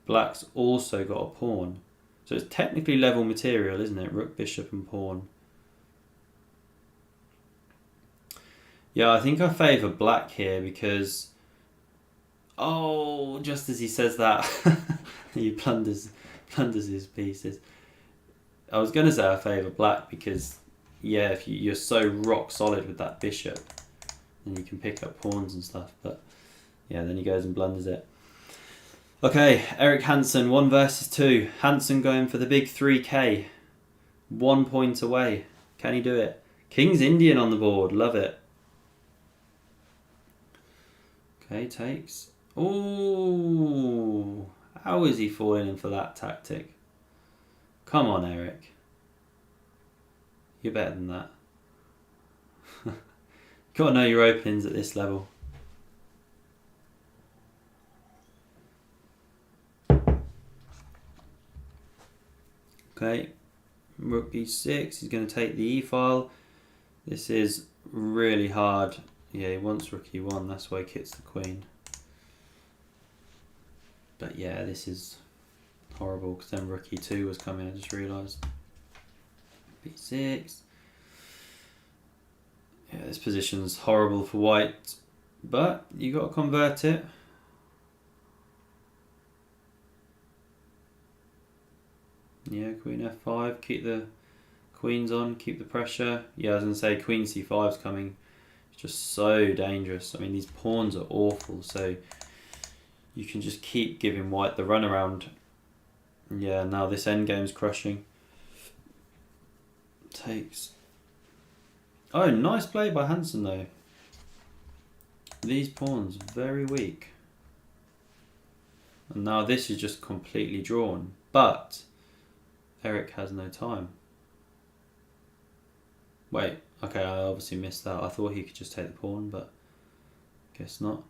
black's also got a pawn. So it's technically level material, isn't it? Rook, bishop and pawn. Yeah, I think I favour black here because Oh, just as he says that, he plunders his pieces. I was going to say I favour black because, yeah, if you're so rock solid with that bishop, then you can pick up pawns and stuff. But yeah, then he goes and blunders it. Okay, Eric Hansen, 1 versus 2. Hansen going for the big 3k. 1 point away. Can he do it? King's Indian on the board. Love it. Okay, takes. Ooh, how is he falling in for that tactic? Come on, Eric. You're better than that. You've got to know your openings at this level. Okay, rook e6. He's going to take the e-file. This is really hard. Yeah, he wants rook e1. That's why he kicks the queen. But yeah, this is horrible because then rook e2 was coming. I just realised. b6. Yeah, this position's horrible for white, but you got to convert it. Yeah, queen f5. Keep the queens on. Keep the pressure. Yeah, I was going to say queen c5 is coming. It's just so dangerous. I mean, these pawns are awful, so you can just keep giving white the runaround. Yeah, now this endgame's crushing. Takes. Oh, nice play by Hansen though. These pawns very weak. And now this is just completely drawn. But Eric has no time. Wait, okay, I obviously missed that. I thought he could just take the pawn, but guess not.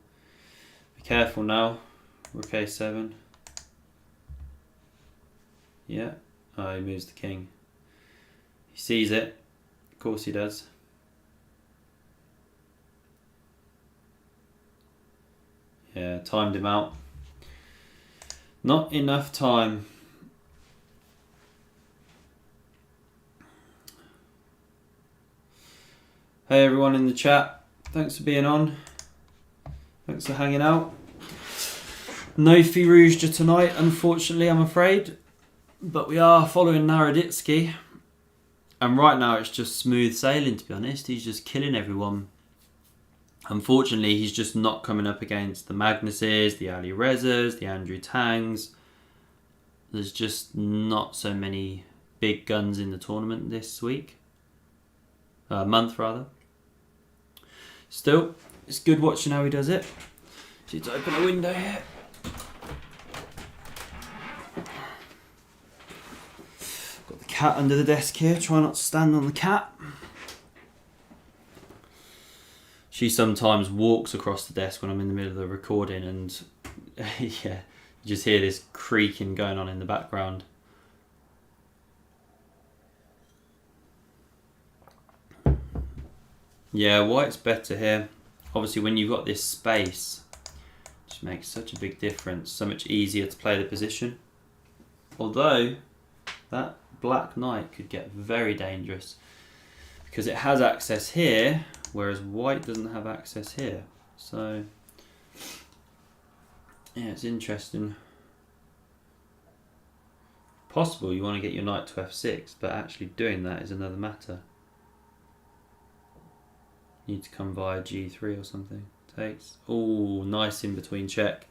Be careful now. Rook a7. Yeah. Oh, he moves the king. He sees it. Of course he does. Yeah, timed him out. Not enough time. Hey everyone in the chat. Thanks for being on. Thanks for hanging out. No Firouzja tonight, unfortunately, I'm afraid. But we are following Naraditsky. And right now it's just smooth sailing, to be honest. He's just killing everyone. Unfortunately, he's just not coming up against the Magnuses, the Ali Rezas, the Andrew Tangs. There's just not so many big guns in the tournament this week. Month, rather. Still, it's good watching how he does it. Just need to open a window here. Got the cat under the desk here. Try not to stand on the cat. She sometimes walks across the desk when I'm in the middle of the recording and yeah, you just hear this creaking going on in the background. Yeah, white's better here. Obviously when you've got this space, it just makes such a big difference. So much easier to play the position. Although that black knight could get very dangerous because it has access here, whereas white doesn't have access here. So yeah, it's interesting. Possible you want to get your knight to f6, but actually doing that is another matter. You need to come via g3 or something. Takes. Oh, nice in between check.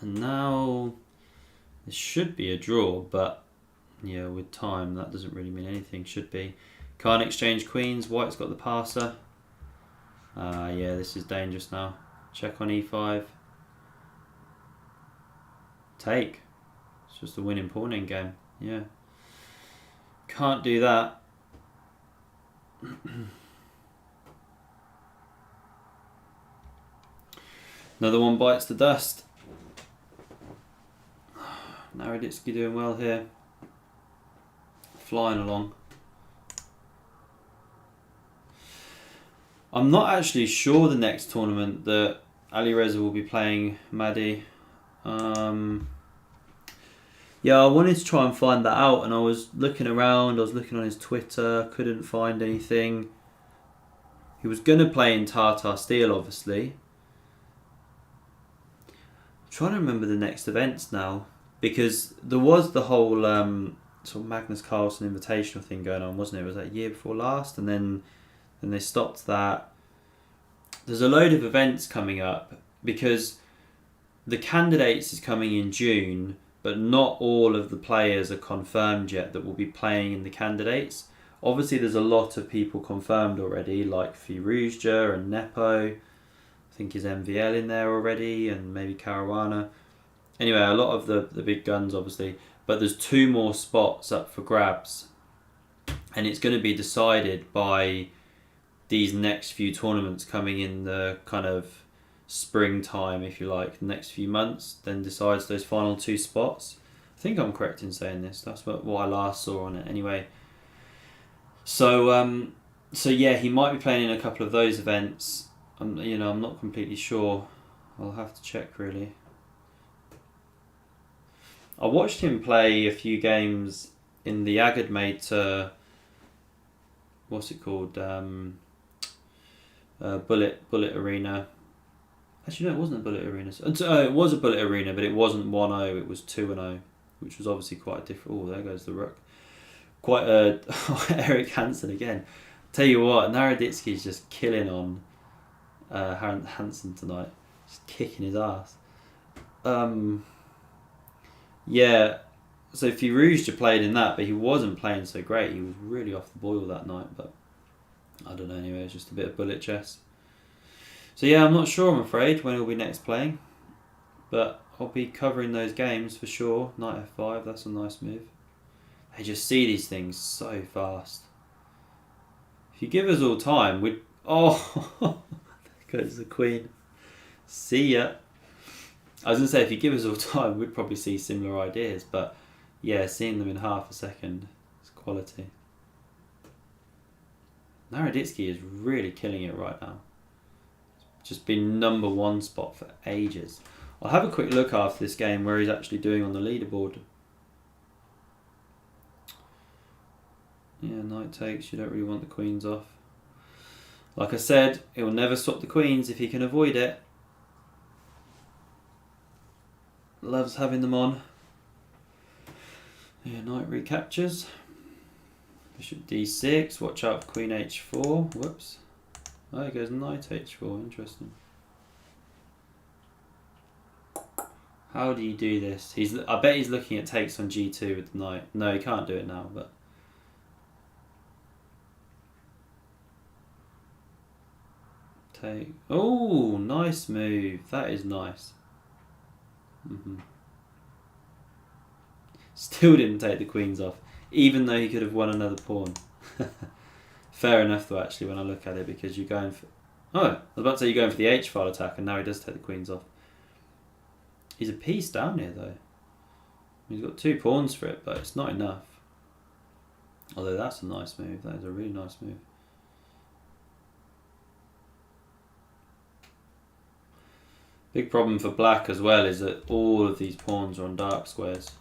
And now this should be a draw, but yeah, with time that doesn't really mean anything. Should be. Can't exchange queens. White's got the passer. Yeah, this is dangerous now. Check on e5. Take. It's just a winning pawn in game. Yeah. Can't do that. Another one bites the dust. Naraditsky doing well here. Flying along. I'm not actually sure the next tournament that Ali Reza will be playing Maddy. Yeah, I wanted to try and find that out, and I was looking around, I was looking on his Twitter, couldn't find anything. He was going to play in Tartar Steel, obviously, trying to remember the next events now, because there was the whole sort of Magnus Carlsen Invitational thing going on, wasn't it? It was that year before last, and then they stopped that. There's a load of events coming up because the candidates is coming in June, but not all of the players are confirmed yet that will be playing in the candidates. Obviously, there's a lot of people confirmed already, like Firuzja and Nepo. I think is MVL in there already, and maybe Caruana. Anyway, a lot of the big guns, obviously. But there's 2 more spots up for grabs. And it's going to be decided by these next few tournaments coming in the kind of springtime, if you like, the next few months, then decides those final 2 spots. I think I'm correct in saying this. That's what I last saw on it anyway. So yeah, he might be playing in a couple of those events. I'm not completely sure. I'll have to check really. I watched him play a few games in the Agad made to what's it called? Bullet Arena. Actually, no, it wasn't a Bullet Arena. It was a Bullet Arena, but it wasn't 1-0. It was 2-0, which was obviously quite a different. Oh, there goes the rook. Quite a Eric Hansen again. Tell you what, Naraditsky is just killing on Hansen tonight, just kicking his ass. Yeah, so Firuzja played in that, but he wasn't playing so great. He was really off the boil that night, but I don't know. Anyway, it's just a bit of bullet chess. So yeah, I'm not sure. I'm afraid when he'll be next playing, but I'll be covering those games for sure. Knight F5, that's a nice move. I just see these things so fast. If you give us all time, we'd... Oh, there goes the queen. See ya. I was going to say, if you give us all time, we'd probably see similar ideas. But yeah, seeing them in half a second is quality. Naraditsky is really killing it right now. It's just been number 1 spot for ages. I'll have a quick look after this game where he's actually doing on the leaderboard. Yeah, knight takes. You don't really want the queens off. Like I said, he'll never swap the queens if he can avoid it. Loves having them on. Yeah, knight recaptures. Bishop d6. Watch out for queen h4. Whoops. Oh, it goes knight h4. Interesting. How do you do this? I bet he's looking at takes on g2 with the knight. No, he can't do it now, but... Take. Oh, nice move. That is nice. Still didn't take the queens off, even though he could have won another pawn. Fair enough though, actually, when I look at it, because you're going for... Oh, I was about to say you're going for the h-file attack, and now he does take the queens off. He's a piece down here though. He's got 2 pawns for it, but it's not enough. Although that's a nice move. That is a really nice move. Big problem for black as well is that all of these pawns are on dark squares.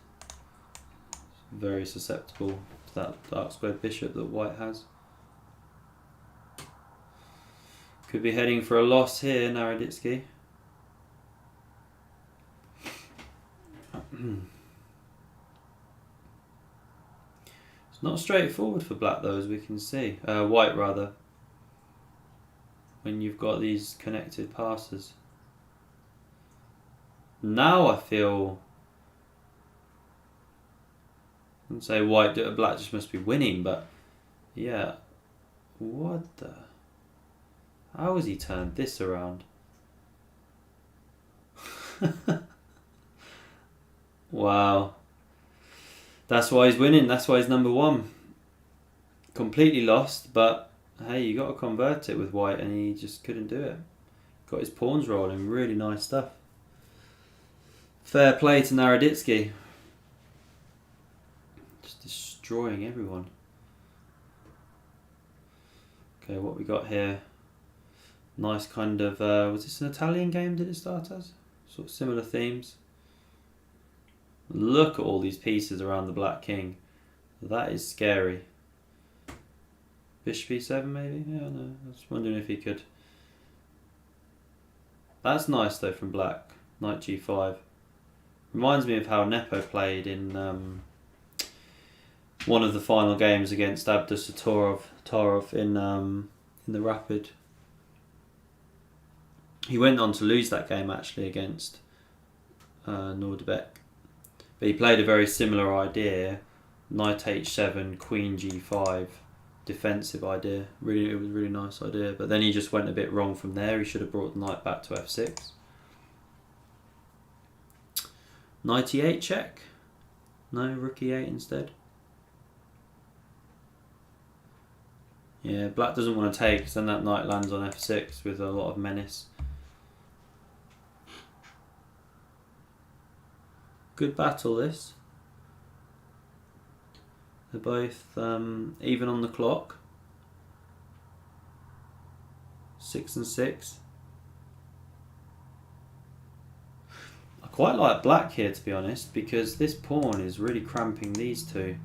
Very susceptible to that dark square bishop that white has. Could be heading for a loss here, Naraditsky. It's not straightforward for black though, as we can see. White rather. When you've got these connected passes. Now I feel... I wouldn't say black just must be winning, but yeah. What the... How has he turned this around? Wow. That's why he's winning. That's why he's number 1. Completely lost, but hey, you got to convert it with white, and he just couldn't do it. Got his pawns rolling. Really nice stuff. Fair play to Naraditsky. Just destroying everyone. Okay, what we got here? Nice kind of... was this an Italian game, did it start as? Sort of similar themes. Look at all these pieces around the black king. That is scary. Bishop e7 maybe? Yeah, no. I was wondering if he could... That's nice though from black. Knight G5. Reminds me of how Nepo played in one of the final games against Tarov in the Rapid. He went on to lose that game actually against Nordbeck. But he played a very similar idea, Knight H7, Queen G5, defensive idea. It was a really nice idea. But then he just went a bit wrong from there. He should have brought the knight back to F6. Knight E8 check. No, Rook E8 instead. Yeah, black doesn't want to take, because then that knight lands on F6 with a lot of menace. Good battle, this. They're both even on the clock. 6 and 6. I quite like black here, to be honest, because this pawn is really cramping these two,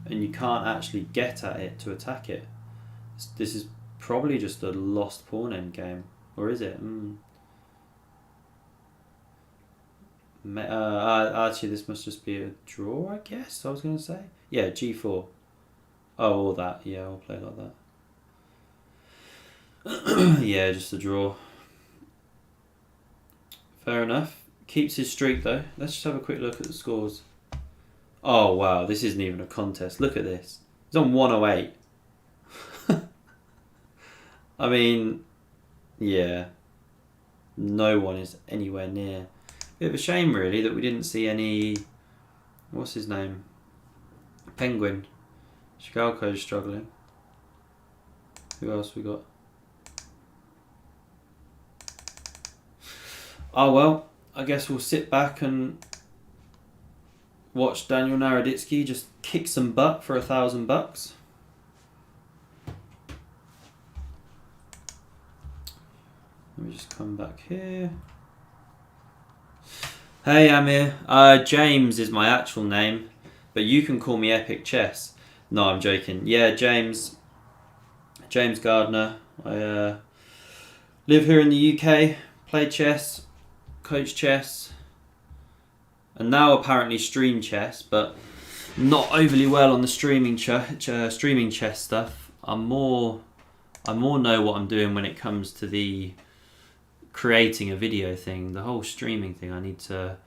and you can't actually get at it to attack it. This is probably just a lost pawn endgame, or is it? Actually, this must just be a draw, I guess. I was going to say, yeah, G4. Oh, or that. Yeah, I'll play like that. Yeah, just a draw. Fair enough. Keeps his streak though. Let's just have a quick look at the scores. Oh wow, this isn't even a contest. Look at this. He's on 108. I mean, yeah. No one is anywhere near. Bit of a shame really that we didn't see any... What's his name? Penguin. Shigalko's struggling. Who else we got? Oh well, I guess we'll sit back and watch Daniel Naraditsky just kick some butt for $1,000. Let me just come back here. Hey Amir, James is my actual name, but you can call me Epic Chess. No, I'm joking. Yeah, James Gardner. I live here in the UK, play chess, coach chess, and now apparently stream chess, but not overly well on the streaming chess stuff. I more know what I'm doing when it comes to the creating a video thing. The whole streaming thing, I need to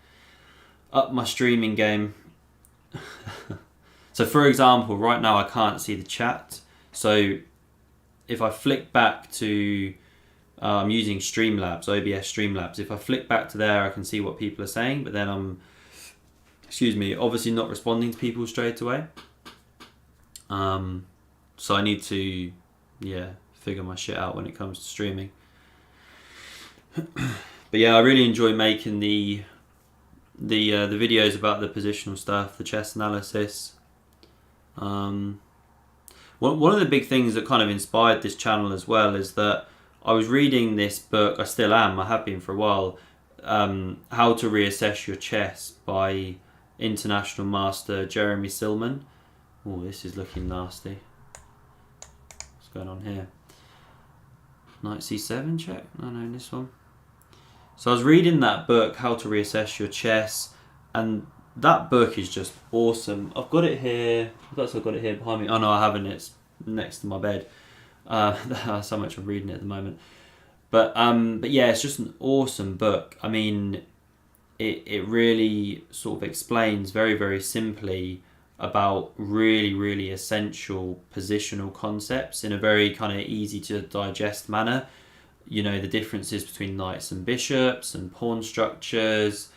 up my streaming game. So for example, right now I can't see the chat, so if I flick back to I'm using Streamlabs, OBS Streamlabs. If I flick back to there, I can see what people are saying, but then I'm, obviously not responding to people straight away. So I need to, figure my shit out when it comes to streaming. But yeah, I really enjoy making the videos about the positional stuff, the chess analysis. One of the big things that kind of inspired this channel as well is that I was reading this book, I still am, I have been for a while, How to Reassess Your Chess by international master Jeremy Silman. Oh, this is looking nasty. What's going on here? Knight C7 check? No, this one. So I was reading that book, How to Reassess Your Chess, and that book is just awesome. I've got it here. I've got it here behind me. Oh no, I haven't. It's next to my bed. That's how much I'm reading it at the moment. But yeah, it's just an awesome book. I mean, it really sort of explains very, very simply about really, really essential positional concepts in a very kind of easy to digest manner. You know, the differences between knights and bishops and pawn structures,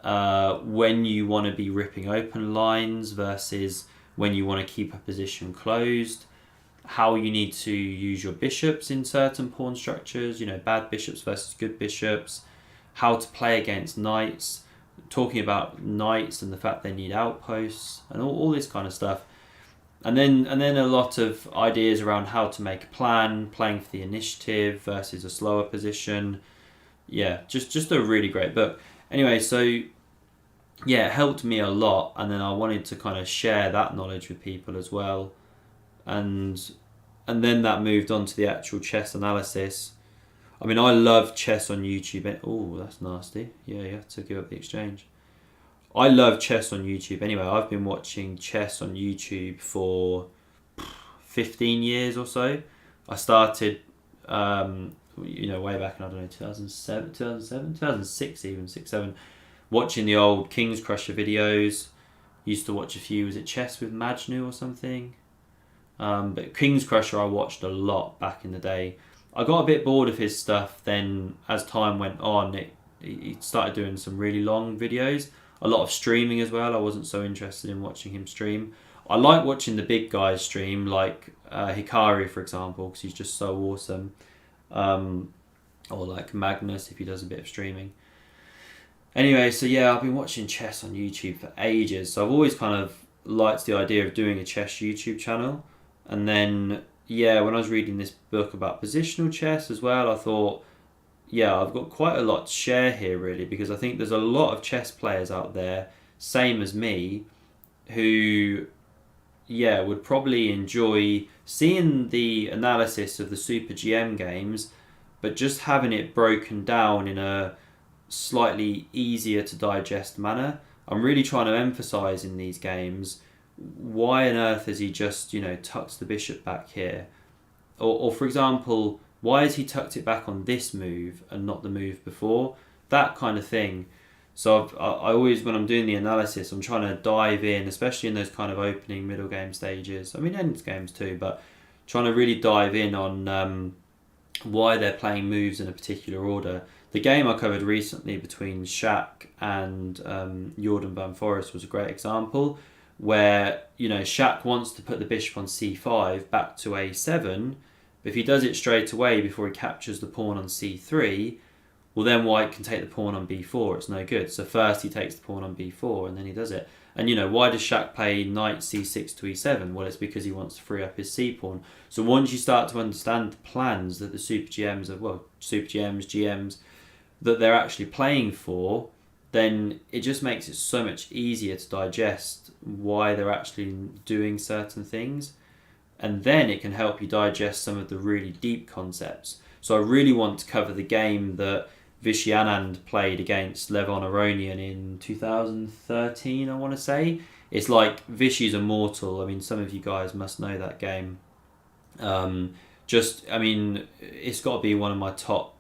when you want to be ripping open lines versus when you want to keep a position closed, how you need to use your bishops in certain pawn structures, you know, bad bishops versus good bishops, how to play against knights, talking about knights and the fact they need outposts and all this kind of stuff. And then a lot of ideas around how to make a plan, playing for the initiative versus a slower position. Yeah, just a really great book. Anyway, so yeah, it helped me a lot, and then I wanted to kind of share that knowledge with people as well. And then that moved on to the actual chess analysis. I mean, I love chess on YouTube. Oh, that's nasty. Yeah, you have to give up the exchange. I love chess on YouTube. Anyway, I've been watching chess on YouTube for 15 years or so. I started, way back in, I don't know, 2006 even, 6, 7, watching the old King's Crusher videos. Used to watch a few, was it Chess with Majnu or something? But King's Crusher I watched a lot back in the day. I got a bit bored of his stuff then as time went on. He started doing some really long videos. A lot of streaming as well. I wasn't so interested in watching him stream. I like watching the big guys stream, like Hikari, for example, because he's just so awesome. Or like Magnus, if he does a bit of streaming. Anyway, so yeah, I've been watching chess on YouTube for ages. So I've always kind of liked the idea of doing a chess YouTube channel. And then, yeah, when I was reading this book about positional chess as well, I thought, yeah, I've got quite a lot to share here, really, because I think there's a lot of chess players out there, same as me, who, yeah, would probably enjoy seeing the analysis of the Super GM games, but just having it broken down in a slightly easier to digest manner. I'm really trying to emphasize in these games, why on earth has he just, tucked the bishop back here? Or for example, why has he tucked it back on this move and not the move before? That kind of thing. So I always, when I'm doing the analysis, I'm trying to dive in, especially in those kind of opening middle game stages. I mean, end games too, but trying to really dive in on why they're playing moves in a particular order. The game I covered recently between Shaq and Jordan Van Forest was a great example, where Shaq wants to put the bishop on c5 back to a7, but if he does it straight away before he captures the pawn on c3, well then white can take the pawn on b4. It's no good. So first he takes the pawn on b4 and then he does it. And why does Shaq play knight c6 to e7? Well, it's because he wants to free up his c pawn. So once you start to understand the plans that the Super GMs, GMs, that they're actually playing for, then it just makes it so much easier to digest why they're actually doing certain things. And then it can help you digest some of the really deep concepts. So I really want to cover the game that Vishy Anand played against Levon Aronian in 2013, I want to say. It's like Vishy's Immortal. I mean, some of you guys must know that game. It's got to be one of my top,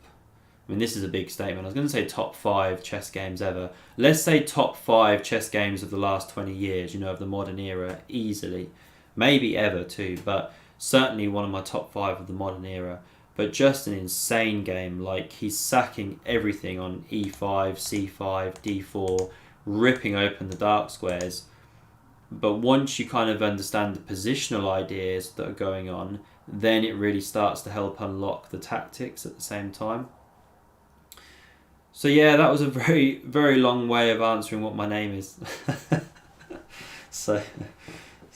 this is a big statement. I was going to say top 5 chess games ever. Let's say top 5 chess games of the last 20 years, of the modern era, easily. Maybe ever too, but certainly one of my top 5 of the modern era. But just an insane game. Like, he's sacking everything on e5, c5, d4, ripping open the dark squares. But once you kind of understand the positional ideas that are going on, then it really starts to help unlock the tactics at the same time. So yeah, that was a very, very long way of answering what my name is. So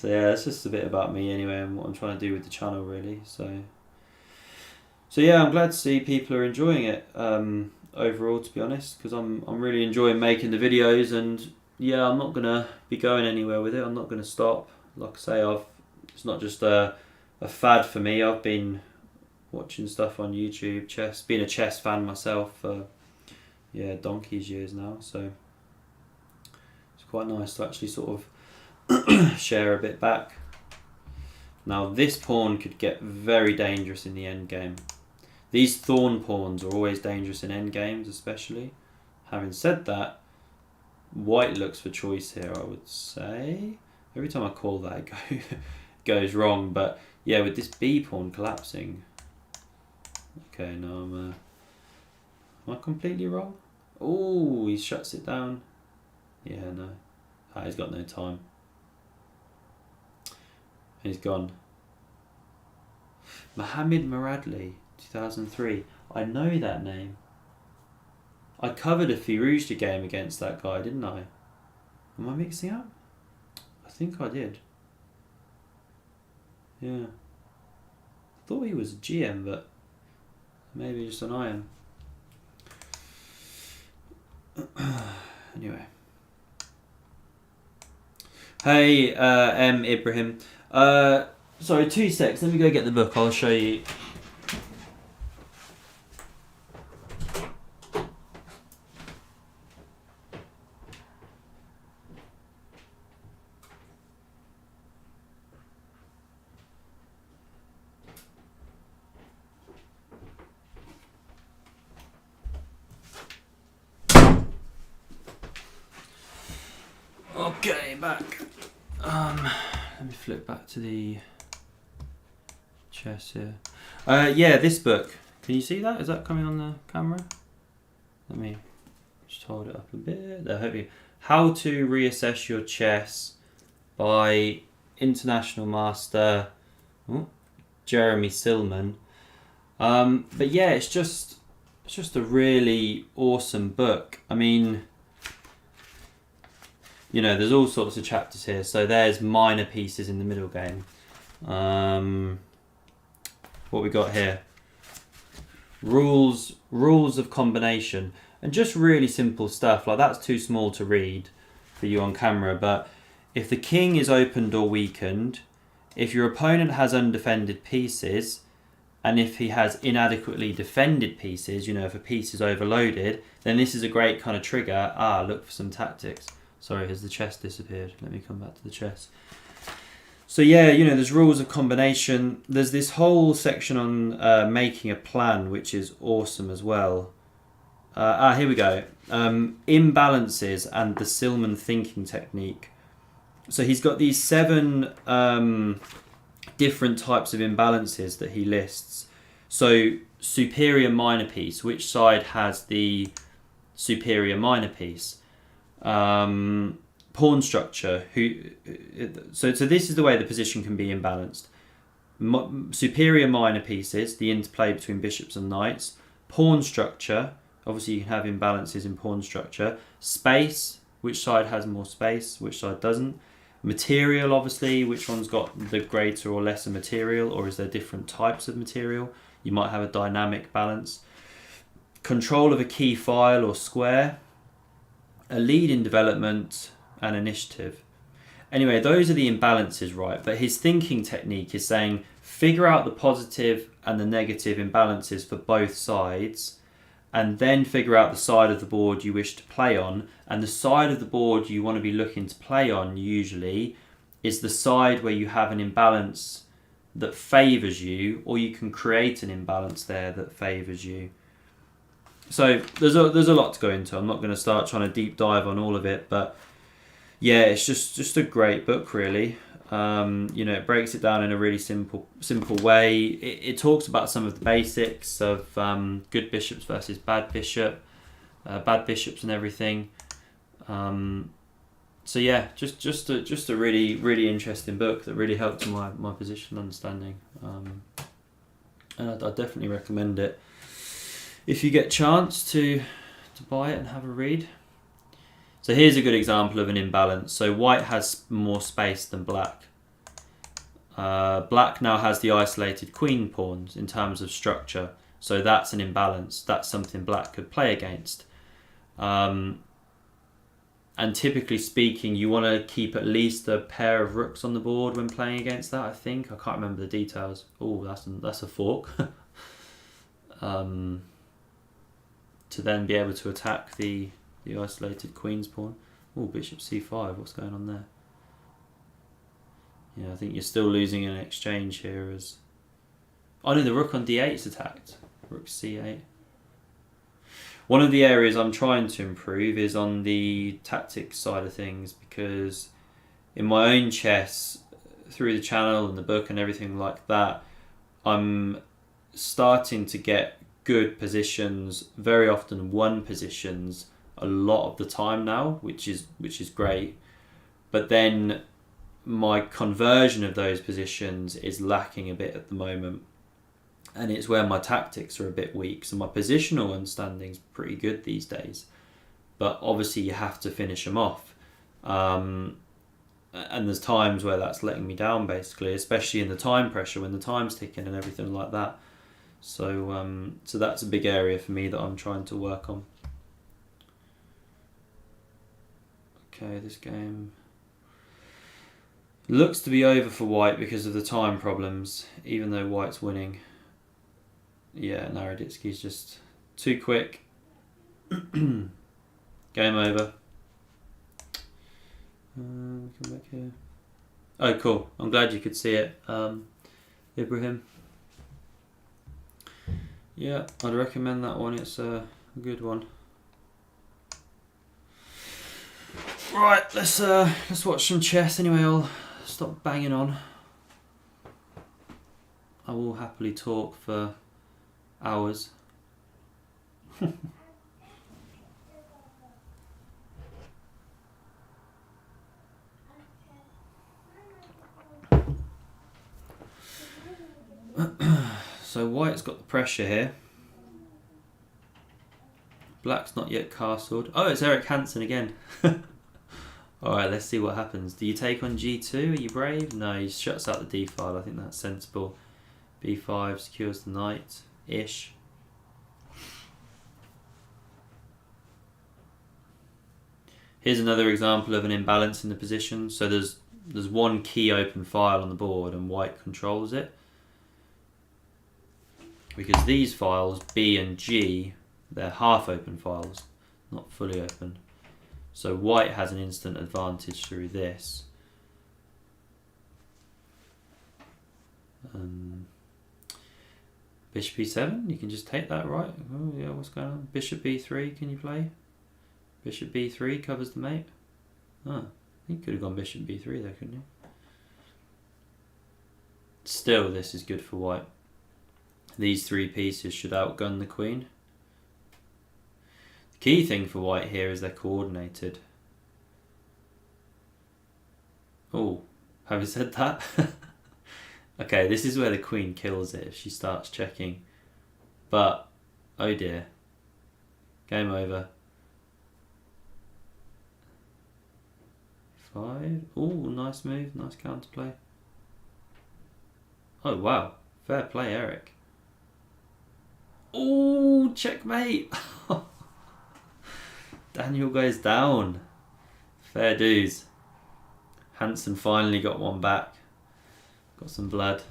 yeah, that's just a bit about me anyway, and what I'm trying to do with the channel, really. So yeah, I'm glad to see people are enjoying it overall, to be honest, because I'm really enjoying making the videos, and yeah, I'm not gonna be going anywhere with it. I'm not gonna stop. Like I say, it's not just a fad for me. I've been watching stuff on YouTube, being a chess fan myself for donkey's years now. So it's quite nice to actually sort of share a bit back. Now this pawn could get very dangerous in the endgame. These thorn pawns are always dangerous in endgames, especially. Having said that, white looks for choice here, I would say. Every time I call that, it goes wrong. But yeah, with this b pawn collapsing. Okay, now am I completely wrong? Oh, he shuts it down. Yeah, no. He's got no time. He's gone. Mohammed Muradli, 2003. I know that name. I covered a Firouzja game against that guy, didn't I? Am I mixing up? I think I did. Yeah. I thought he was a GM, but maybe just an IM. Anyway. Hey, Ibrahim. Sorry, 2 secs. Let me go get the book. I'll show you. back. Let me flip back to the chess here. Yeah, this book. Can you see that? Is that coming on the camera? Let me just hold it up a bit. There, hope you. How to Reassess Your Chess by International Master Jeremy Silman. But yeah, it's just a really awesome book. I mean, you know, there's all sorts of chapters here. So there's minor pieces in the middle game. What we got here? Rules of combination, and just really simple stuff. Like, that's too small to read for you on camera, but if the king is opened or weakened, if your opponent has undefended pieces, and if he has inadequately defended pieces, you know, if a piece is overloaded, then this is a great kind of trigger. Look for some tactics. Sorry, has the chess disappeared? Let me come back to the chess. So yeah, you know, there's rules of combination. There's this whole section on making a plan, which is awesome as well. Here we go. Imbalances and the Silman thinking technique. So he's got these 7 different types of imbalances that he lists. So superior minor piece, which side has the superior minor piece? Pawn structure. So this is the way the position can be imbalanced. Superior minor pieces, the interplay between bishops and knights. Pawn structure. Obviously, you can have imbalances in pawn structure. Space, which side has more space, which side doesn't. Material, obviously, which one's got the greater or lesser material, or is there different types of material? You might have a dynamic balance. Control of a key file or square. A lead in development and initiative. Anyway, those are the imbalances, right? But his thinking technique is saying, figure out the positive and the negative imbalances for both sides, and then figure out the side of the board you wish to play on. And the side of the board you want to be looking to play on usually is the side where you have an imbalance that favours you, or you can create an imbalance there that favours you. So there's a lot to go into. I'm not going to start trying to deep dive on all of it, but yeah, it's just a great book, really. You know, it breaks it down in a really simple way. It talks about some of the basics of good bishops versus bad bishops and everything. So yeah, just a really interesting book that really helped my position understanding. And I definitely recommend it if you get a chance to buy it and have a read. So here's a good example of an imbalance. So white has more space than black. Black now has the isolated queen pawns in terms of structure. So that's an imbalance. That's something black could play against. And typically speaking, you want to keep at least a pair of rooks on the board when playing against that, I think. I can't remember the details. Oh, that's a fork. To then be able to attack the isolated queen's pawn. Oh, bishop c5, what's going on there? Yeah, I think you're still losing an exchange here as... Oh no, the rook on d8 is attacked. Rook c8. One of the areas I'm trying to improve is on the tactics side of things, because in my own chess, through the channel and the book and everything like that, I'm starting to get good positions, very often won positions, a lot of the time now, which is great. But then my conversion of those positions is lacking a bit at the moment, and it's where my tactics are a bit weak. So my positional understanding is pretty good these days, but obviously you have to finish them off, and there's times where that's letting me down, basically, especially in the time pressure when the time's ticking and everything like that. So that's a big area for me that I'm trying to work on. Okay, this game looks to be over for white because of the time problems, even though white's winning. Yeah, Naraditsky's just too quick. Game over. Come back here. Oh, cool. I'm glad you could see it, Ibrahim. Yeah, I'd recommend that one. It's a good one. Right, let's watch some chess. Anyway, I'll stop banging on. I will happily talk for hours. So white's got the pressure here. Black's not yet castled. Oh, it's Eric Hansen again. Alright, let's see what happens. Do you take on g2? Are you brave? No, he shuts out the d file. I think that's sensible. b5 secures the knight-ish. Here's another example of an imbalance in the position. So there's one key open file on the board and white controls it. Because these files, B and G, they're half open files, not fully open. So white has an instant advantage through this. Bishop e7, you can just take that, right? Oh yeah, what's going on? Bishop b3, can you play? Bishop b3 covers the mate. Oh, he could have gone bishop b3 there, couldn't he? Still, this is good for white. These three pieces should outgun the queen. The key thing for white here is they're coordinated. Oh, having said that, okay, this is where the queen kills it if she starts checking. But, oh dear, game over. 5. Oh, nice move, nice counterplay. Oh wow, fair play, Eric. Oh, checkmate. Daniel goes down. Fair dues. Hansen finally got one back. Got some blood.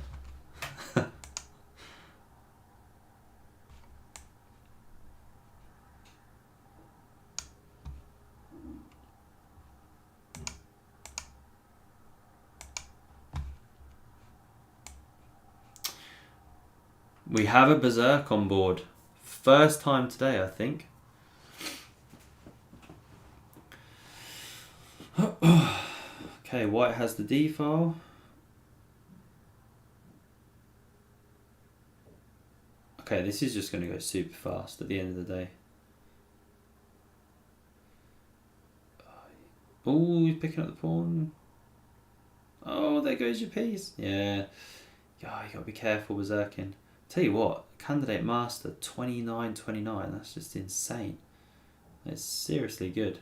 We have a berserk on board. First time today, I think. Okay, white has the D file. Okay, this is just going to go super fast at the end of the day. Oh, he's picking up the pawn. Oh, there goes your piece. Yeah. Oh, you got to be careful berserking. Tell you what, candidate master 29-29, that's just insane. It's seriously good.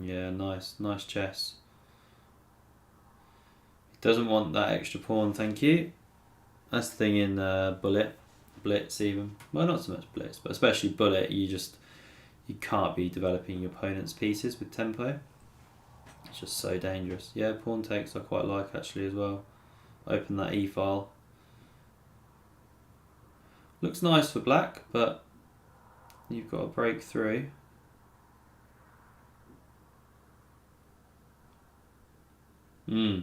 Yeah, nice chess. He doesn't want that extra pawn, thank you. That's the thing in Blitz even. Well, not so much Blitz, but especially Bullet, you can't be developing your opponent's pieces with tempo. It's just so dangerous. Yeah, pawn takes I quite like actually as well. Open that E file. Looks nice for black, but you've got to break through. That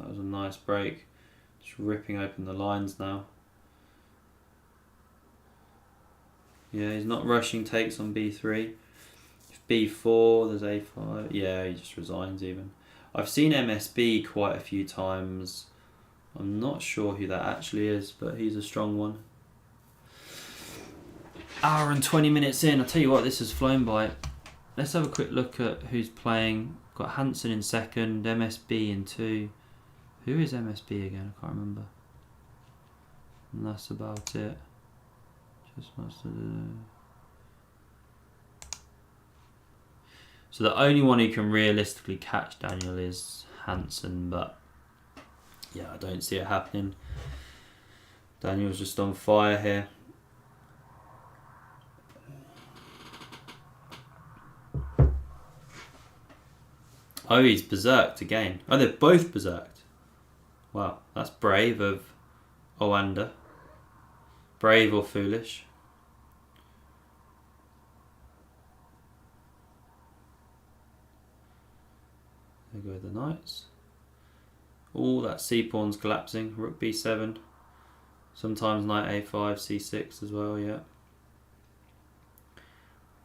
was a nice break. Just ripping open the lines now. Yeah, he's not rushing takes on B3. B4, there's A5. Yeah, he just resigns even. I've seen MSB quite a few times. I'm not sure who that actually is, but he's a strong one. Hour and 20 minutes in. I'll tell you what, this has flown by. Let's have a quick look at who's playing. Got Hansen in second, MSB in 2. Who is MSB again? I can't remember. And that's about it. Just must have... So the only one who can realistically catch Daniel is Hansen, but yeah, I don't see it happening. Daniel's just on fire here. Oh, he's berserked again. Oh, they're both berserked. Wow, that's brave of Oanda. Brave or foolish. There go the knights. Oh, that c-pawn's collapsing. Rook b7. Sometimes knight a5, c6 as well, yeah.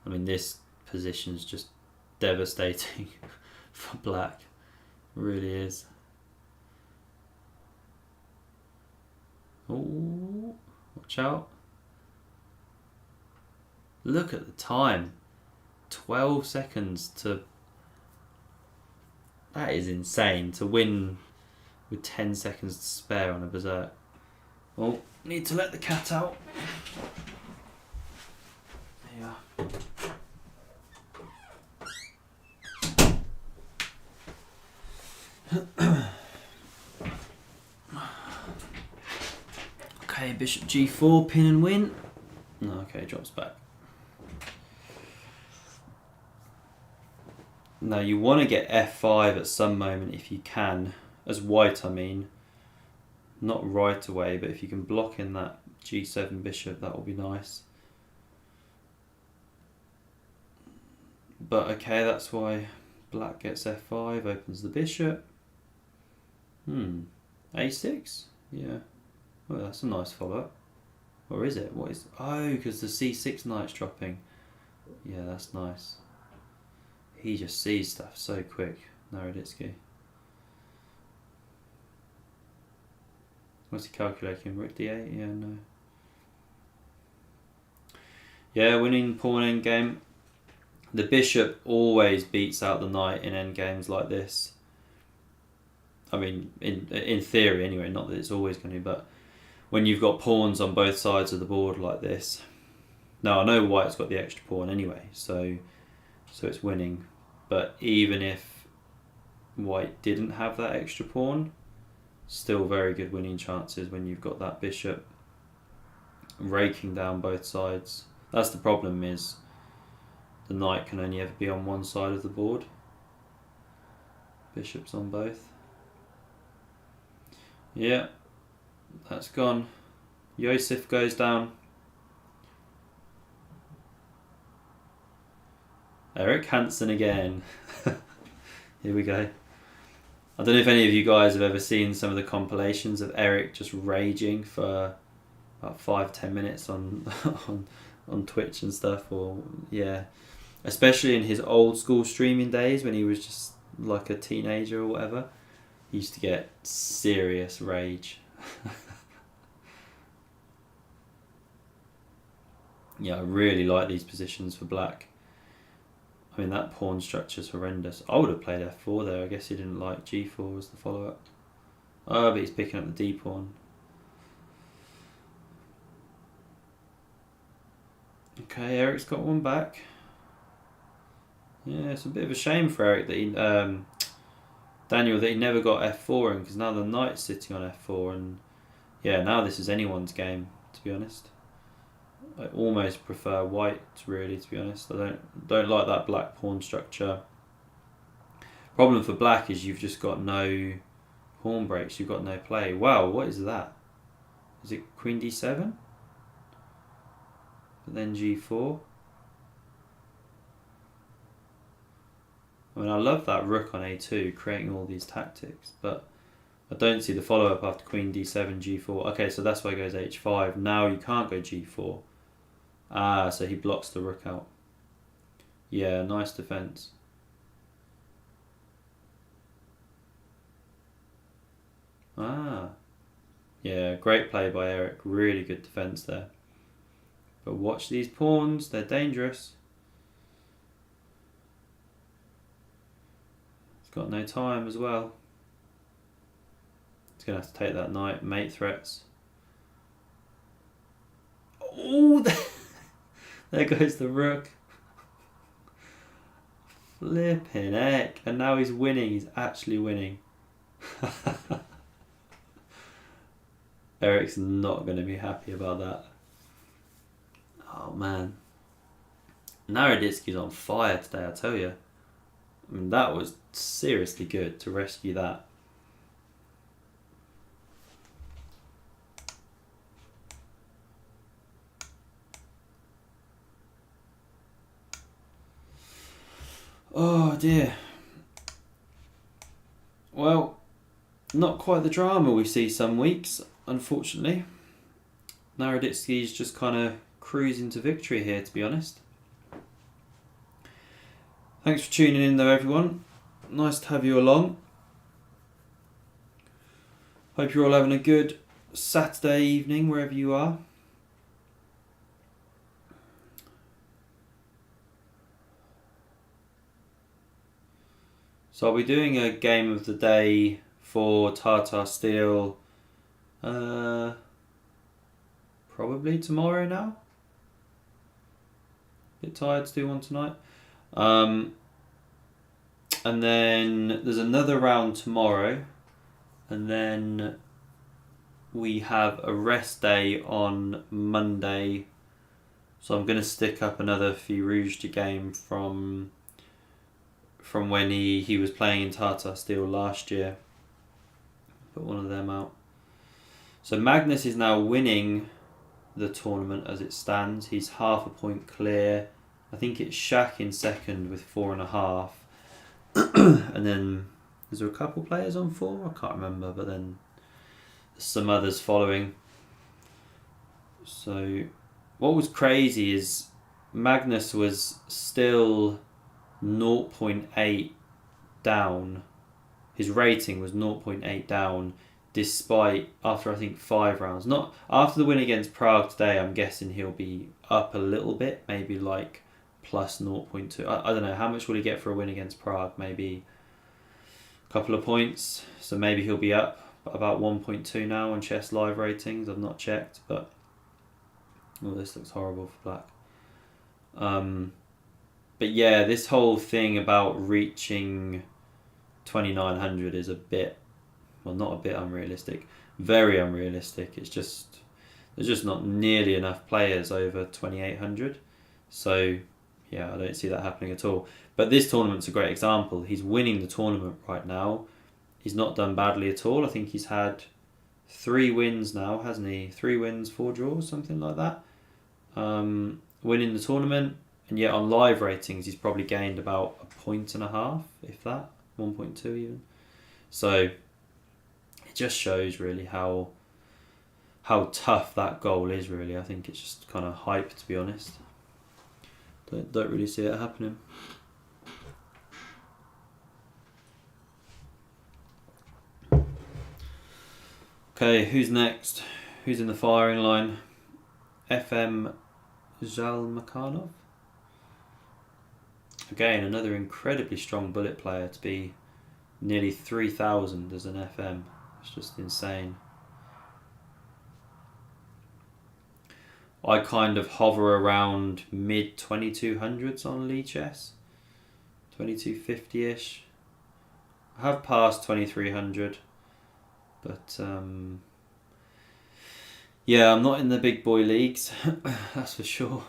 I mean, this position's just devastating for black. It really is. Oh, watch out. Look at the time. 12 seconds to... That is insane, to win with 10 seconds to spare on a berserk. Oh, need to let the cat out. There you are. Okay, bishop g4, pin and win. No, okay, drops back. Now you want to get f5 at some moment if you can, as white I mean. Not right away, but if you can block in that g7 bishop, that will be nice. But okay, that's why black gets f5, opens the bishop. A6? Yeah. Oh, that's a nice follow-up. Or is it? What is... Oh, because the c6 knight's dropping. Yeah, that's nice. He just sees stuff so quick, Naraditsky. What's he calculating? Rook d8? Yeah, no. Yeah, winning pawn endgame. The bishop always beats out the knight in endgames like this. I mean, in theory anyway, not that it's always going to, but when you've got pawns on both sides of the board like this. Now, I know white's got the extra pawn anyway, so it's winning. But even if white didn't have that extra pawn, still very good winning chances when you've got that bishop raking down both sides. That's the problem, is the knight can only ever be on one side of the board. Bishop's on both. Yeah, that's gone. Yosef goes down. Eric Hansen again. Here we go. I don't know if any of you guys have ever seen some of the compilations of Eric just raging for about 5-10 minutes on on Twitch and stuff, or yeah, especially in his old school streaming days when he was just like a teenager or whatever. He used to get serious rage. Yeah, I really like these positions for black. I mean, that pawn structure's horrendous. I would have played f4 there. I guess he didn't like g4 as the follow-up. Oh, but he's picking up the d pawn. Okay, Eric's got one back. Yeah, it's a bit of a shame for Eric that he, Daniel, that he never got f4 in, because now the knight's sitting on f4, and yeah, now this is anyone's game, to be honest. I almost prefer white, really, to be honest. I don't like that black pawn structure. Problem for black is you've just got no pawn breaks, you've got no play. Wow, what is that? Is it queen d7? But then g4? I mean, I love that rook on a2, creating all these tactics, but I don't see the follow-up after queen d7, g4. Okay, so that's why he goes h5. Now you can't go g4. Ah, so he blocks the rook out. Yeah, nice defense. Ah. Yeah, great play by Eric. Really good defense there. But watch these pawns, they're dangerous. He's got no time as well. He's going to have to take that knight, mate threats. Oh, there goes the rook. Flipping heck. And now he's winning. He's actually winning. Eric's not going to be happy about that. Oh, man. Naraditsky's on fire today, I tell you. I mean, that was seriously good to rescue that. Oh dear. Well, not quite the drama we see some weeks, unfortunately. Naraditsky's just kind of cruising to victory here, to be honest. Thanks for tuning in though, everyone. Nice to have you along. Hope you're all having a good Saturday evening wherever you are. So I'll be doing a game of the day for Tartar Steel probably tomorrow now. Bit tired to do one tonight. And then there's another round tomorrow. And then we have a rest day on Monday. So I'm going to stick up another Firouzja game from when he was playing in Tartar Steel last year. Put one of them out. So Magnus is now winning the tournament as it stands. He's half a point clear. I think it's Shaq in second with 4.5. And then is there a couple players on 4? I can't remember, but then some others following. So what was crazy is Magnus was still 0.8 down. His rating was 0.8 down despite, after I think 5 rounds. Not after the win against Prague today, I'm guessing he'll be up a little bit, maybe like plus 0.2. I don't know, how much will he get for a win against Prague? Maybe a couple of points. So maybe he'll be up about 1.2 now on chess live ratings. I've not checked, but oh, this looks horrible for black. But yeah, this whole thing about reaching 2900 is a bit, well, not a bit unrealistic, very unrealistic. It's just, there's just not nearly enough players over 2800. So yeah, I don't see that happening at all. But this tournament's a great example. He's winning the tournament right now. He's not done badly at all. I think he's had 3 wins now, hasn't he? 3 wins, 4 draws, something like that. Winning the tournament. And yet on live ratings, he's probably gained about 1.5 points, if that, 1.2 even. So it just shows really how tough that goal is. Really, I think it's just kind of hype, to be honest. Don't really see it happening. Okay, who's next? Who's in the firing line? FM Zhalmakhanov. Again, another incredibly strong bullet player to be nearly 3,000 as an FM. It's just insane. I kind of hover around mid 2200s on LiChess. 2250-ish. I have passed 2300. But yeah, I'm not in the big boy leagues. That's for sure.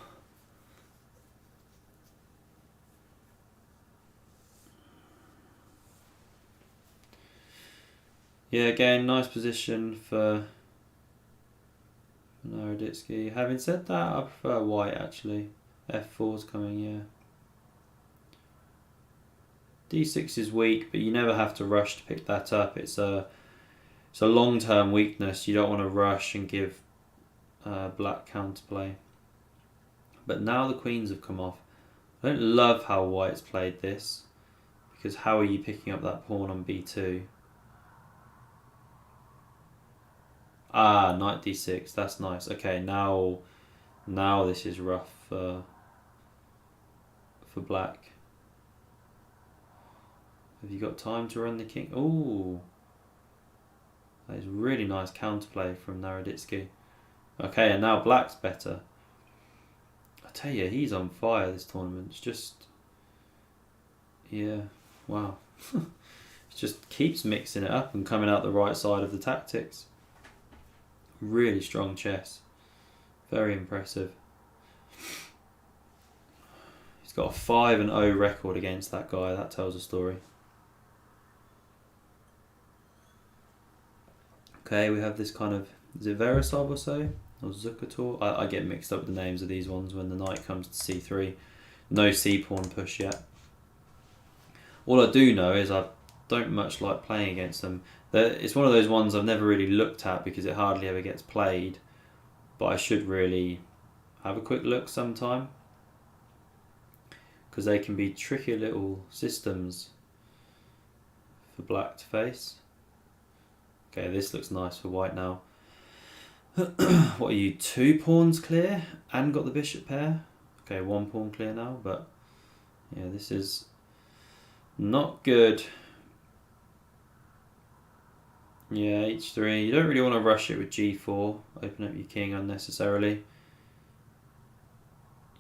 Yeah, again, nice position for Naraditsky. Having said that, I prefer white actually. F4's coming, yeah. D6 is weak, but you never have to rush to pick that up. It's a long-term weakness. You don't want to rush and give black counterplay. But now the queens have come off. I don't love how white's played this, because how are you picking up that pawn on b2? Ah, knight d6. That's nice. Okay, now this is rough for black. Have you got time to run the king? Ooh. That is really nice counterplay from Naraditsky. Okay, and now black's better. I tell you, he's on fire this tournament. It's just, yeah, wow. It just keeps mixing it up and coming out the right side of the tactics. Really strong chess. Very impressive. He's got a 5-0 record against that guy. That tells a story. Okay, we have this kind of, is it Veresov or so? Or Zukator? I get mixed up with the names of these ones when the knight comes to c3. No c-pawn push yet. All I do know is I don't much like playing against them. It's one of those ones I've never really looked at because it hardly ever gets played. But I should really have a quick look sometime. because they can be tricky little systems for black to face. Okay, this looks nice for white now. What are you, 2 pawns clear and got the bishop pair? Okay, 1 pawn clear now, but yeah, this is not good. Yeah, h3. You don't really want to rush it with g4. Open up your king unnecessarily.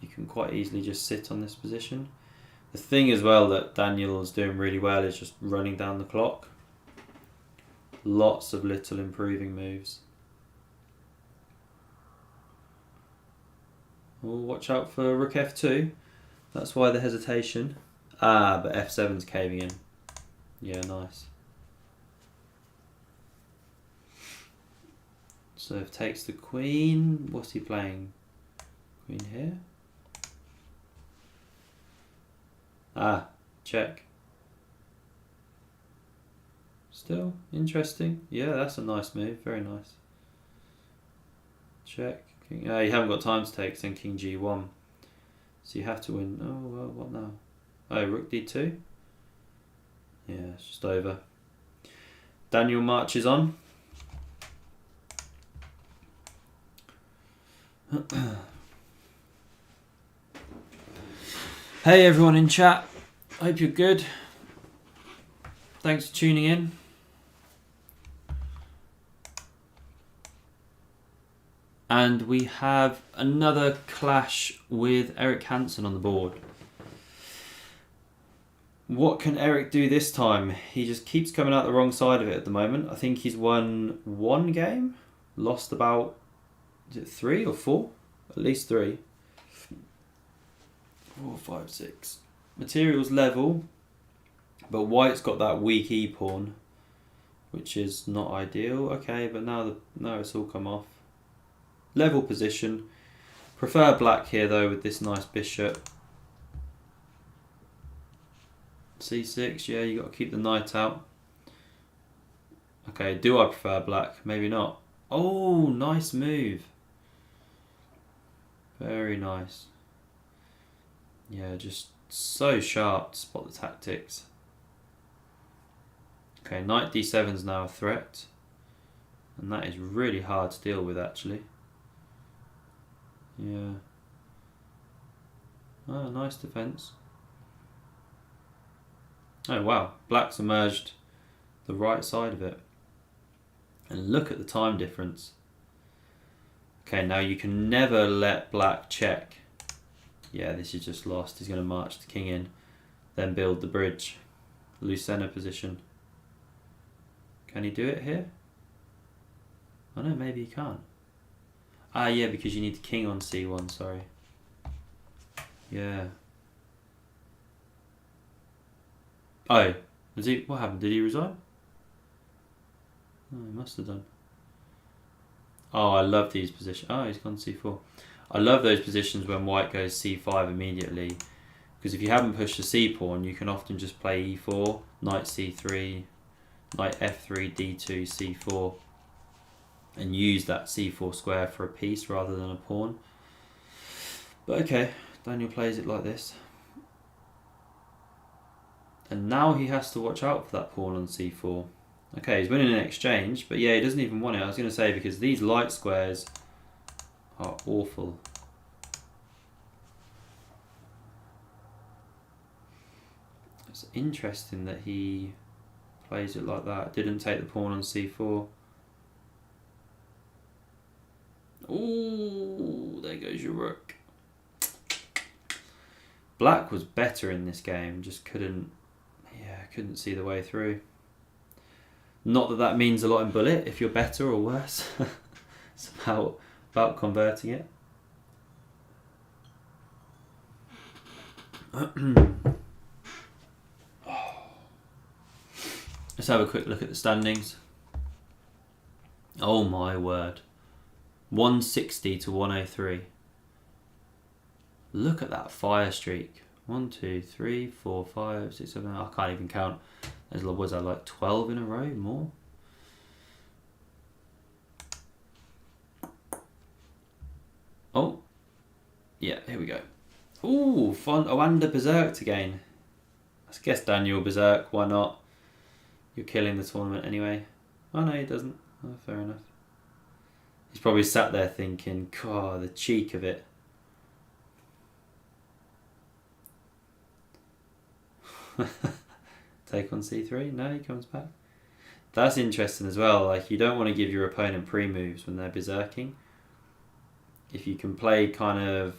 You can quite easily just sit on this position. The thing as well that Daniel is doing really well is just running down the clock. Lots of little improving moves. Oh, watch out for rook f2. That's why the hesitation. Ah, but f7's caving in. Yeah, nice. So if takes the queen, what's he playing? Queen here? Ah, check. Still interesting. Yeah, that's a nice move. Very nice. Check. King. You haven't got time to take, then king g1. So you have to win. Oh, well, what now? Oh, rook d2? Yeah, it's just over. Daniel marches on. Hey everyone in chat, hope you're good. Thanks for tuning in. And we have another clash with Eric Hansen on the board. What can Eric do this time? He just keeps coming out the wrong side of it at the moment. I think he's won 1 game, lost about, is it 3 or 4? At least 3. 4, 5, 6. Material's level, but white's got that weak e pawn, which is not ideal. Okay, but now it's all come off. Level position. Prefer black here though with this nice bishop. c6, yeah, you got to keep the knight out. Okay, do I prefer black? Maybe not. Oh, nice move. Very nice. Yeah, just so sharp to spot the tactics. Okay, knight d7 is now a threat. And that is really hard to deal with actually. Yeah. Oh, nice defense. Oh wow, black's emerged the right side of it. And look at the time difference. Okay, now you can never let black check. Yeah, this is just lost. He's going to march the king in, then build the bridge. Lucena position. Can he do it here? Oh no, maybe he can't. Ah yeah, because you need the king on c1, sorry. Yeah. Oh, what happened? Did he resign? Oh, he must have done. Oh, I love these positions. Oh, he's gone c4. I love those positions when white goes c5 immediately, because if you haven't pushed the c pawn, you can often just play e4, knight c3, knight f3, d2, c4, and use that c4 square for a piece rather than a pawn. But okay, Daniel plays it like this. And now he has to watch out for that pawn on c4. Okay, he's winning an exchange, but yeah, he doesn't even want it. I was going to say, because these light squares are awful. It's interesting that he plays it like that. Didn't take the pawn on c4. Ooh, there goes your rook. Black was better in this game, just couldn't see the way through. Not that that means a lot in bullet if you're better or worse. It's about converting it. Let's have a quick look at the standings. Oh my word. 160 to 103. Look at that fire streak. 1, 2, 3, 4, 5, 6, 7. I can't even count. Was that like 12 in a row? More? Oh. Yeah, here we go. Ooh, fun. Oanda berserked again. I guess Daniel berserk. Why not? You're killing the tournament anyway. Oh no, he doesn't. Oh, fair enough. He's probably sat there thinking, God, the cheek of it. Take on c3. No, he comes back. That's interesting as well. Like, you don't want to give your opponent pre-moves when they're berserking. If you can play kind of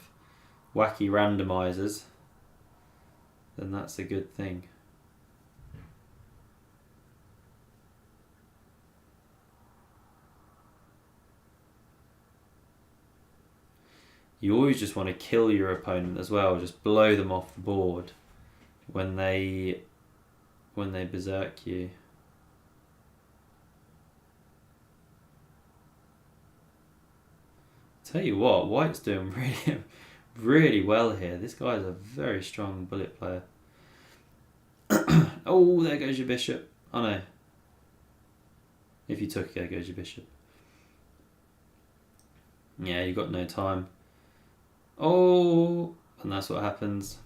wacky randomizers, then that's a good thing. You always just want to kill your opponent as well. Just blow them off the board when they berserk you. Tell you what, White's doing really, really well here. This guy's a very strong bullet player. Oh, there goes your bishop. Oh no. If you took it, there goes your bishop. Yeah, you got no time. Oh, and that's what happens.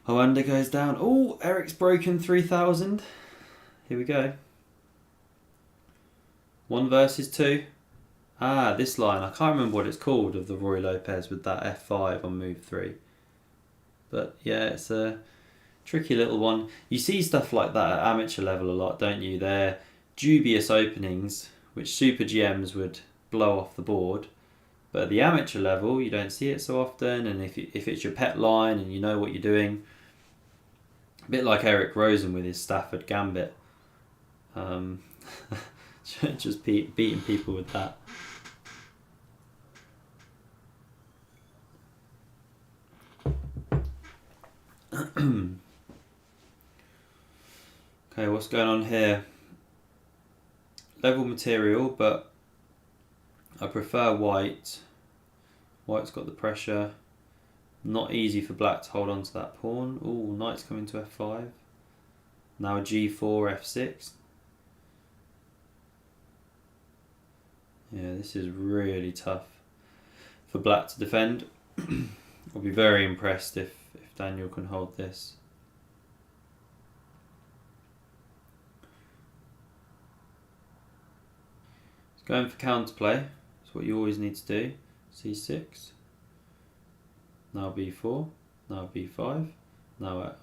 Oanda goes down. Oh, Eric's broken 3,000. Here we go. 1 versus 2. Ah, this line. I can't remember what it's called of the Roy Lopez with that F5 on move 3. But yeah, it's a tricky little one. You see stuff like that at amateur level a lot, don't you? They're dubious openings, which super GMs would blow off the board. But at the amateur level, you don't see it so often. And if it's your pet line and you know what you're doing, a bit like Eric Rosen with his Stafford Gambit. Just beating people with that. Okay, what's going on here? Level material, but I prefer white. White's got the pressure. Not easy for black to hold on to that pawn. Ooh, knight's coming to f5. Now g4, f6. Yeah, this is really tough for black to defend. I'll be very impressed if Daniel can hold this. He's going for counterplay. That's what you always need to do. c6. Now b4. Now b5. Now I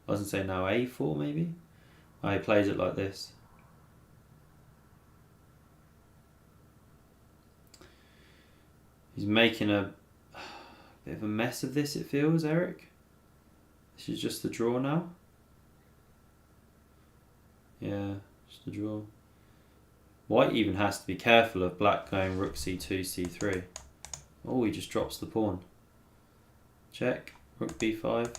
was going to say now a4 maybe. Oh, he plays it like this. He's making a bit of a mess of this, it feels, Eric. This is just the draw now. Yeah, just the draw. White even has to be careful of black going rook c2, c3. Oh, he just drops the pawn. Check, rook b5.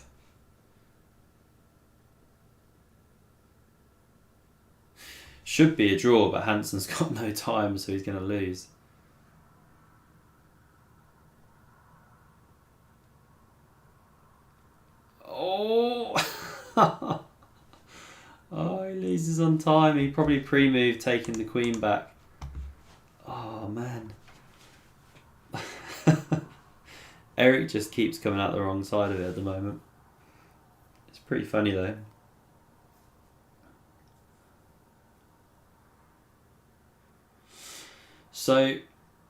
Should be a draw, but Hansen's got no time, so he's going to lose. Oh! Oh, he loses on time. He probably pre-moved taking the queen back. Oh, man. Eric just keeps coming out the wrong side of it at the moment. It's pretty funny though. So,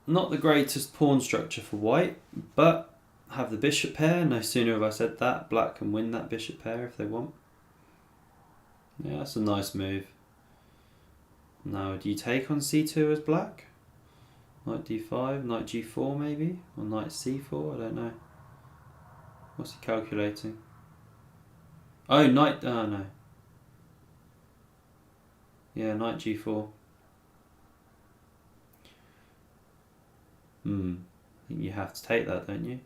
not the greatest pawn structure for white, but have the bishop pair. No sooner have I said that, black can win that bishop pair if they want. Yeah, that's a nice move. Now, do you take on c2 as black? Knight d5, knight g4 maybe? Or knight c4, I don't know. What's he calculating? Oh, knight, oh no. Yeah, knight g4. I think you have to take that, don't you?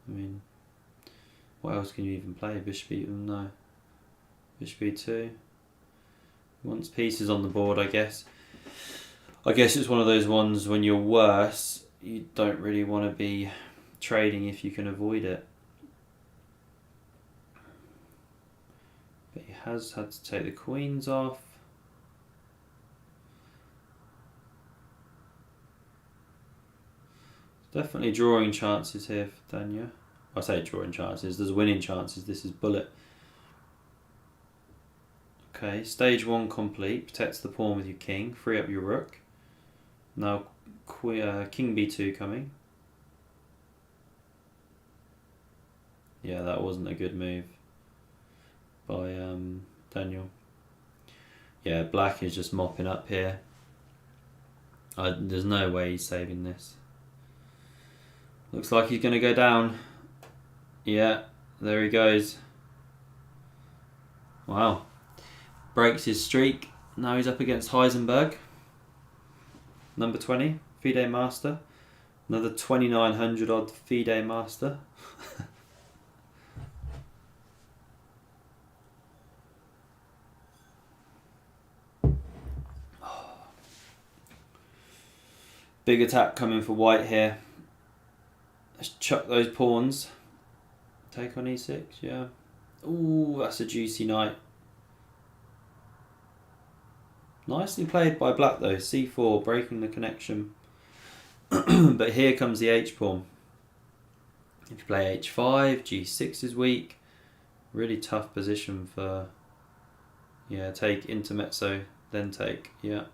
I mean, what else can you even play? Bishop e, no. Bishop e2. Wants pieces on the board, I guess. I guess it's one of those ones when you're worse, you don't really want to be trading if you can avoid it. But he has had to take the queens off. Definitely drawing chances here for Danya. I say drawing chances, there's winning chances. This is bullet. Okay, stage 1 complete. Protects the pawn with your king. Free up your rook. Now king b2 coming. Yeah, that wasn't a good move by Daniel. Yeah, black is just mopping up here. There's no way he's saving this. Looks like he's going to go down. Yeah, there he goes. Wow. Breaks his streak. Now he's up against Heisenberg. Number 20, FIDE Master. Another 2900 odd FIDE Master. Big attack coming for white here. Let's chuck those pawns. Take on e6, yeah. Ooh, that's a juicy knight. Nicely played by black though. c4, breaking the connection. But here comes the h-pawn. If you play h5, g6 is weak. Really tough position for... Yeah, take intermezzo, then take, yeah.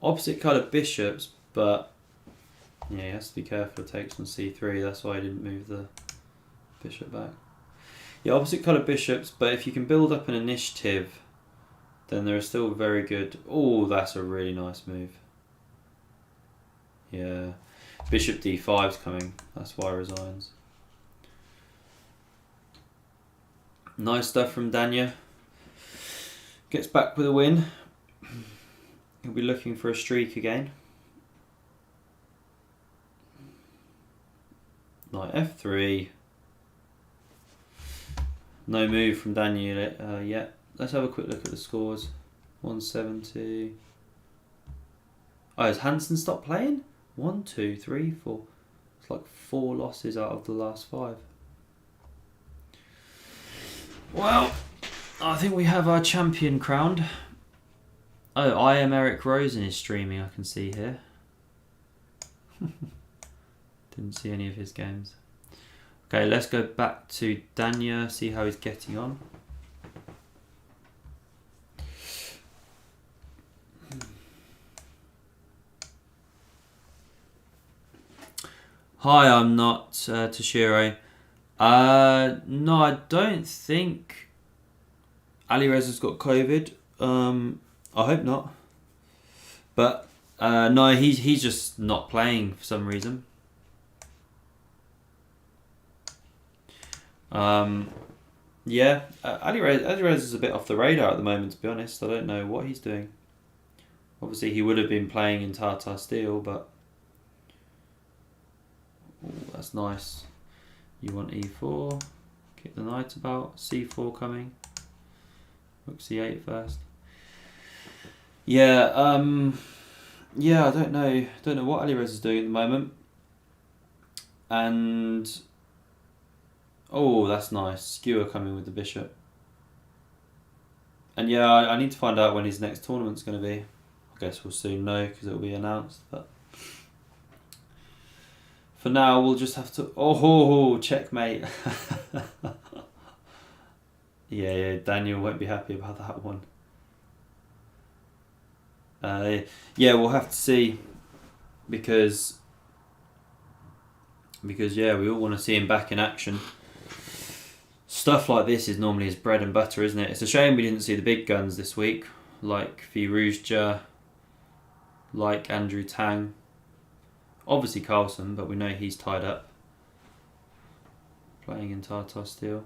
Opposite coloured bishops, but... Yeah, he has to be careful it takes on c3. That's why I didn't move the bishop back. Yeah, opposite coloured bishops, but if you can build up an initiative, then there are still very good... Oh, that's a really nice move. Yeah. Bishop d5's coming. That's why he resigns. Nice stuff from Danya. Gets back with a win. He'll be looking for a streak again. Knight f3. No move from Danya yet. Let's have a quick look at the scores. 170. Oh, has Hansen stopped playing? 1, 2, 3, 4. It's like 4 losses out of the last 5. Well, I think we have our champion crowned. Oh, I am Eric Rosen is streaming, I can see here. Didn't see any of his games. Okay, let's go back to Danya, see how he's getting on. Hi, I'm not Toshiro. No, I don't think Alireza's got COVID. I hope not. But no, he's just not playing for some reason. Yeah, Alireza is a bit off the radar at the moment, to be honest. I don't know what he's doing. Obviously, he would have been playing in Tartar Steel, but... Ooh, that's nice. You want e4, kick the knight about, c4 coming, rook c8 first. Yeah, yeah, I don't know what Alireza is doing at the moment. And oh, that's nice, skewer coming with the bishop. And yeah, I need to find out when his next tournament's going to be. I guess we'll soon know because it'll be announced. But for now, we'll just have to... Oh, checkmate. Yeah, Daniel won't be happy about that one. Yeah, we'll have to see. Because yeah, we all want to see him back in action. Stuff like this is normally his bread and butter, isn't it? It's a shame we didn't see the big guns this week. Like Firuzja, like Andrew Tang. Obviously Carlson, but we know he's tied up. Playing in Tartar Steel.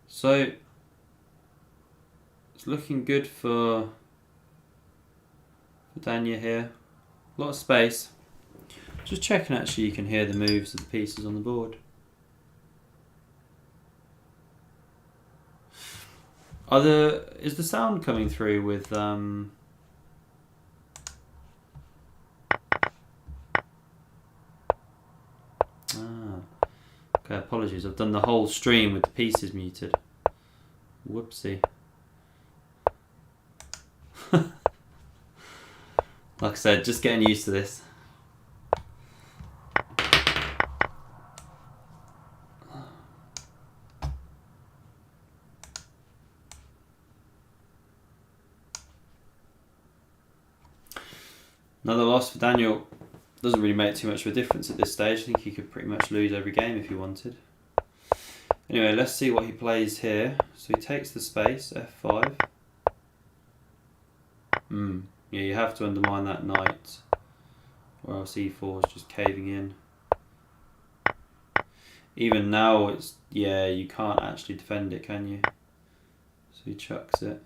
So, it's looking good for Danya here. A lot of space. Just checking actually you can hear the moves of the pieces on the board. Is the sound coming through with Okay, apologies. I've done the whole stream with the pieces muted. Whoopsie. Like I said, just getting used to this. Another loss for Daniel. Doesn't really make too much of a difference at this stage. I think he could pretty much lose every game if he wanted. Anyway, let's see what he plays here. So he takes the space, f5. Yeah, you have to undermine that knight, or else e4 is just caving in. Even now, it's, yeah, you can't actually defend it, can you? So he chucks it.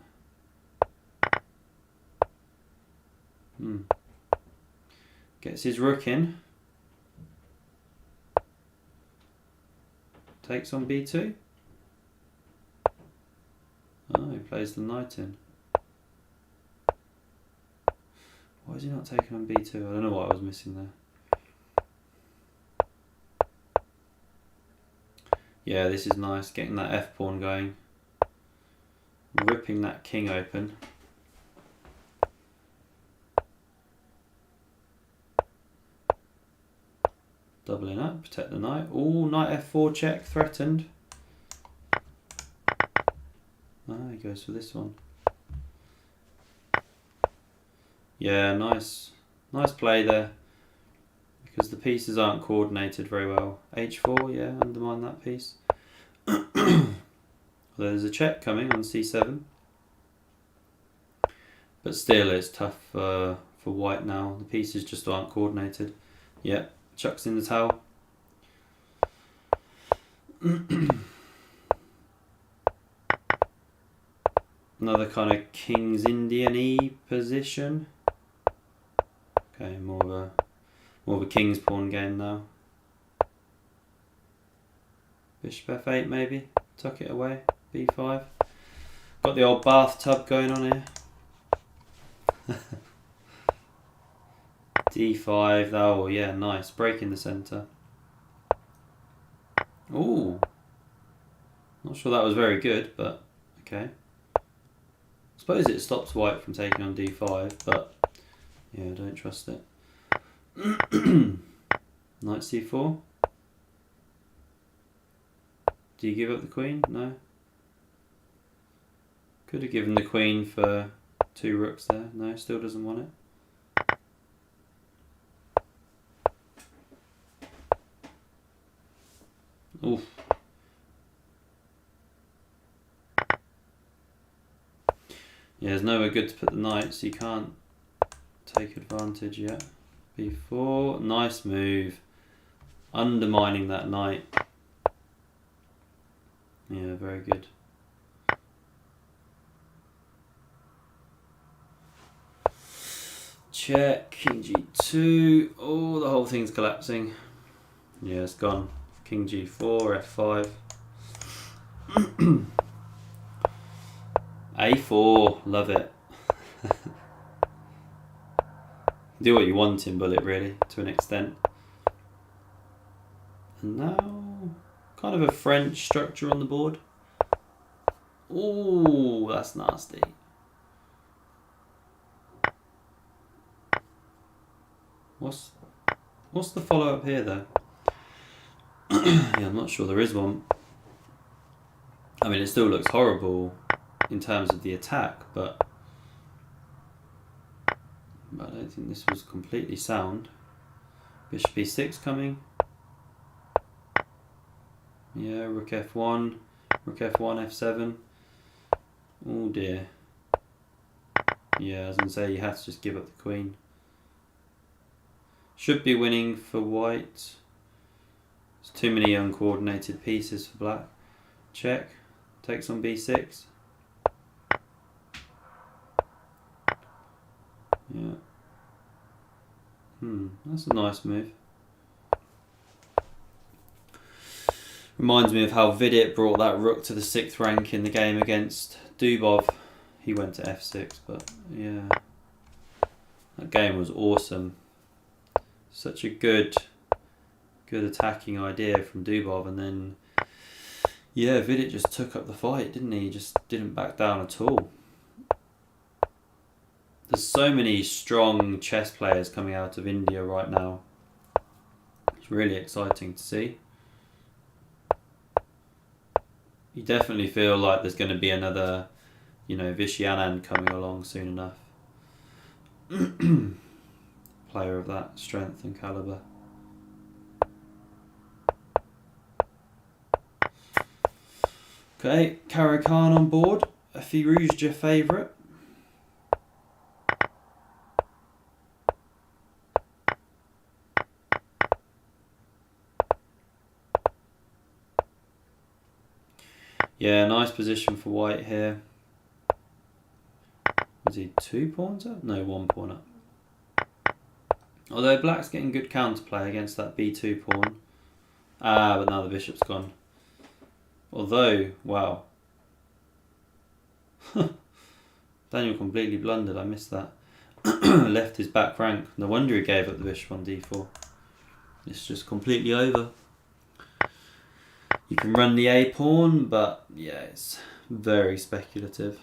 Gets his rook in. Takes on b2. Oh, he plays the knight in. Why is he not taking on b2? I don't know what I was missing there. Yeah, this is nice, getting that f-pawn going. Ripping that king open. Doubling up, protect the knight. Oh, knight f4 check, threatened. Ah, he goes for this one. Yeah, nice play there. Because the pieces aren't coordinated very well. h4, yeah, undermine that piece. There's a check coming on c7. But still, it's tough for white now. The pieces just aren't coordinated. Yeah, chucks in the towel. Another kind of King's Indian-y position. Okay, more of a king's pawn game now. Bishop f8 maybe. Tuck it away. b5. Got the old bathtub going on here. d5. Oh yeah, nice. Break in the centre. Ooh. Not sure that was very good, but okay. I suppose it stops white from taking on d5, but yeah, I don't trust it. Knight c4. Do you give up the queen? No. Could have given the queen for 2 rooks there. No, still doesn't want it. Oof. Yeah, there's nowhere good to put the knight, so you can't take advantage yet. b4, nice move. Undermining that knight. Yeah, very good. Check, king g2. Oh, the whole thing's collapsing. Yeah, it's gone. King g4, f5. a4, love it. Do what you want in bullet, really, to an extent. And now, kind of a French structure on the board. Ooh, that's nasty. What's the follow-up here, though? Yeah, I'm not sure there is one. I mean, it still looks horrible in terms of the attack, but I don't think this was completely sound. Bishop e6 coming. Yeah, rook f1, f7. Oh dear. Yeah, I was going to say you have to just give up the queen. Should be winning for white. There's too many uncoordinated pieces for black. Check. Takes on b6. Yeah. That's a nice move. Reminds me of how Vidit brought that rook to the 6th rank in the game against Dubov. He went to f6, but yeah. That game was awesome. Such a good good attacking idea from Dubov, and then yeah, Vidic just took up the fight, didn't he? He just didn't back down at all. There's so many strong chess players coming out of India right now. It's really exciting to see. You definitely feel like there's going to be another, Vishy Anand coming along soon enough. Player of that strength and caliber. Okay, Kara Khan on board. A Firouzja favourite. Yeah, nice position for white here. Was he 2 pawns up? No, 1 pawn up. Although black's getting good counterplay against that b2 pawn. But now the bishop's gone. Although, wow. Daniel completely blundered, I missed that. Left his back rank. No wonder he gave up the bishop on d4. It's just completely over. You can run the a pawn, but yeah, it's very speculative.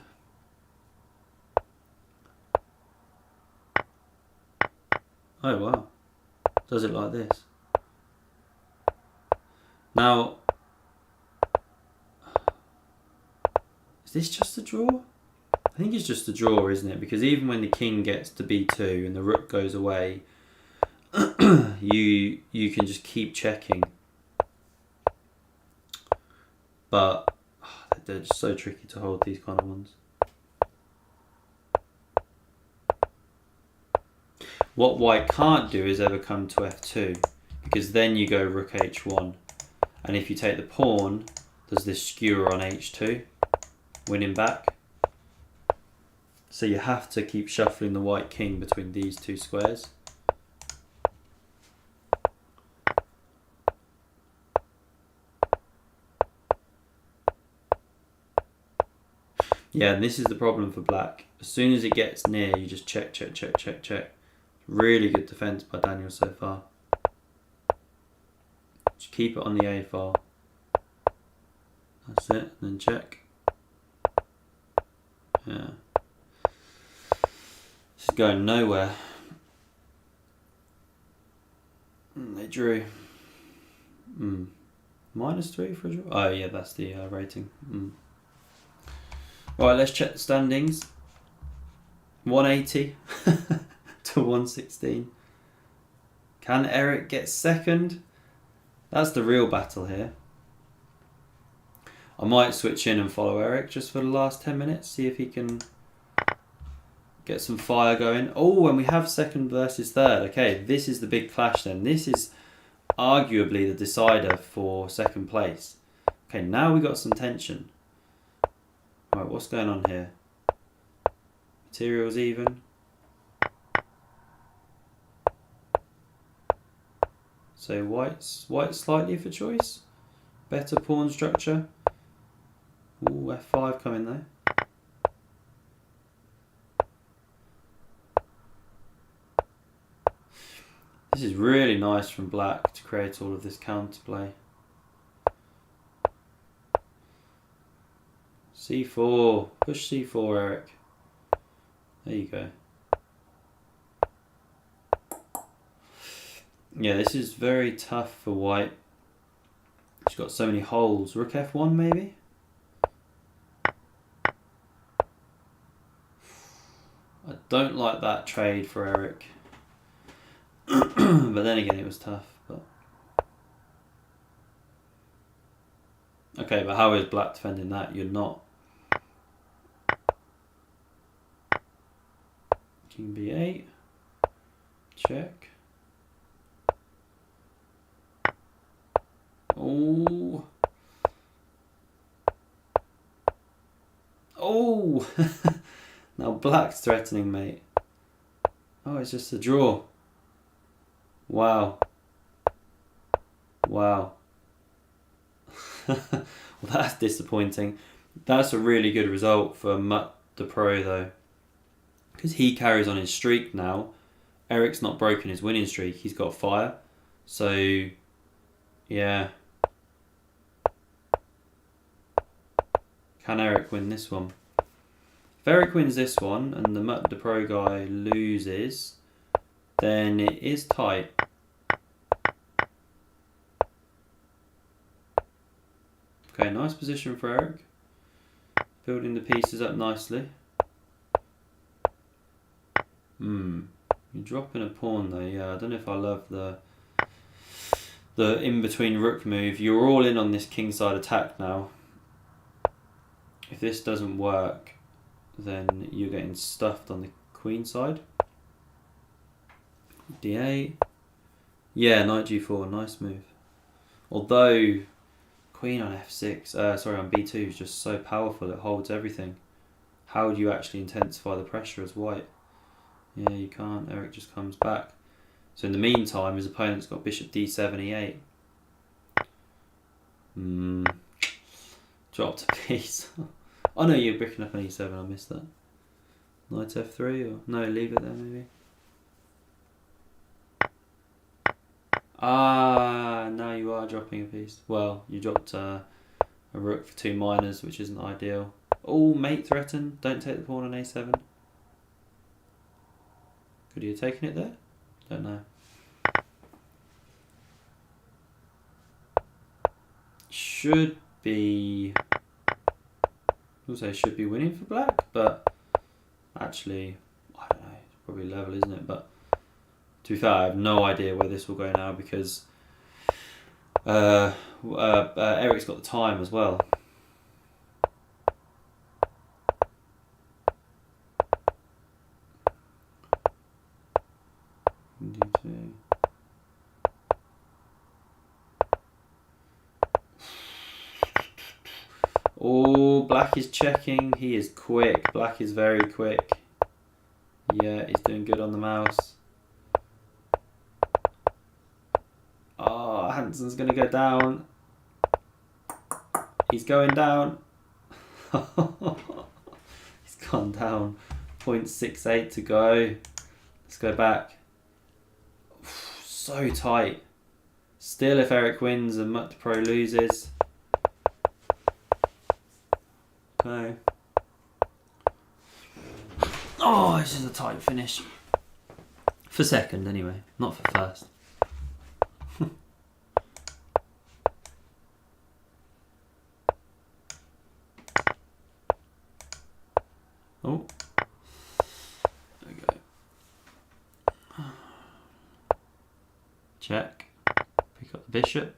Oh wow, does it like this? Now, is this just a draw? I think it's just a draw, isn't it? Because even when the king gets to b2 and the rook goes away, you can just keep checking. But they're just so tricky to hold, these kind of ones. What white can't do is ever come to f2, because then you go rook h1. And if you take the pawn, there's this skewer on h2, winning back. So you have to keep shuffling the white king between these two squares. Yeah, and this is the problem for black. As soon as it gets near, you just check, check, check, check, check. Really good defense by Daniel so far. Just keep it on the A file. That's it, and then check. Yeah. This is going nowhere. They drew. -3 for a draw? Oh yeah, that's the rating. Right, let's check the standings. 180 to 116. Can Eric get second? That's the real battle here. I might switch in and follow Eric just for the last 10 minutes, see if he can get some fire going. Oh, and we have second versus third. Okay, this is the big clash then. This is arguably the decider for second place. Okay, now we got some tension. Right, what's going on here? Materials even. So white's slightly for choice. Better pawn structure. Ooh, f5 coming though. This is really nice from black to create all of this counterplay. c4, push c4, Eric. There you go. Yeah, this is very tough for white. She's got so many holes. Rook f1 maybe? I don't like that trade for Eric. But then again, it was tough. But okay, but how is black defending that? You're not. King b8. Check. Oh. Oh. Now black's threatening, mate. Oh, it's just a draw. Wow. Wow. Well, that's disappointing. That's a really good result for Mutt the Pro though, because he carries on his streak now. Eric's not broken his winning streak. He's got fire. So Yeah. Can Eric win this one? If Eric wins this one and the Mutt the Pro guy loses, then it is tight. Okay, nice position for Eric. Building the pieces up nicely. You're dropping a pawn though, yeah. I don't know if I love the in-between rook move. You're all in on this kingside attack now. If this doesn't work, then you're getting stuffed on the queen side. d8. Yeah, knight g4, nice move. Although queen on f6, sorry, on b2 is just so powerful, it holds everything. How do you actually intensify the pressure as white? Yeah, you can't. Eric just comes back. So in the meantime, his opponent's got bishop d7, e8. Dropped a piece. Oh no, you're picking up an e7, I missed that. Knight f3, or no, leave it there maybe. Ah, now you are dropping a piece. Well, you dropped a rook for 2 minors, which isn't ideal. Oh, mate threatened. Don't take the pawn on a7. Could he have taken it there? Don't know. Should be... also should be winning for black, but actually, I don't know. It's probably level, isn't it? But to be fair, I have no idea where this will go now because Eric's got the time as well. Oh, black is checking. He is quick. Black is very quick. Yeah, he's doing good on the mouse. Oh, Hansen's going to go down. He's going down. He's gone down. 0.68 to go. Let's go back. So tight. Still, if Eric wins and Mutt Pro loses. Okay. Oh, this is a tight finish. For second, anyway. Not for first. Oh. There we go. Check. Pick up the bishop.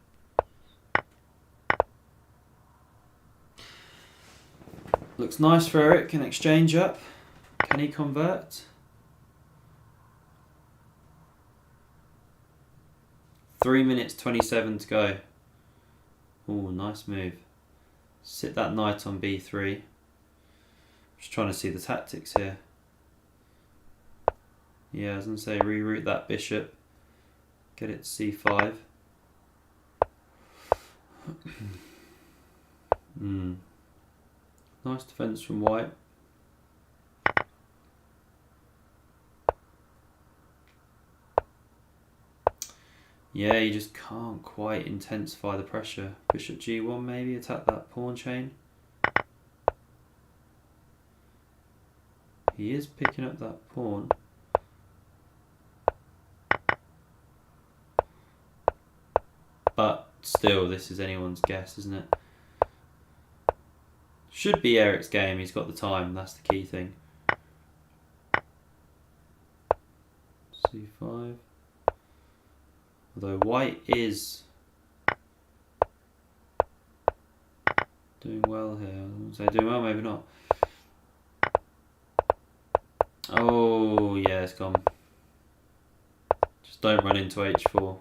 Looks nice for Eric. Can exchange up. Can he convert? 3 minutes 27 to go. Oh, nice move. Sit that knight on b3. Just trying to see the tactics here. Yeah, I was going to say reroute that bishop. Get it to c5. Nice defense from white. Yeah, you just can't quite intensify the pressure. Bishop g1 maybe, attack that pawn chain. He is picking up that pawn. But still, this is anyone's guess, isn't it? Should be Eric's game, he's got the time, that's the key thing. c5. Although white is doing well here. I wouldn't say doing well, maybe not. Oh, yeah, it's gone. Just don't run into h4.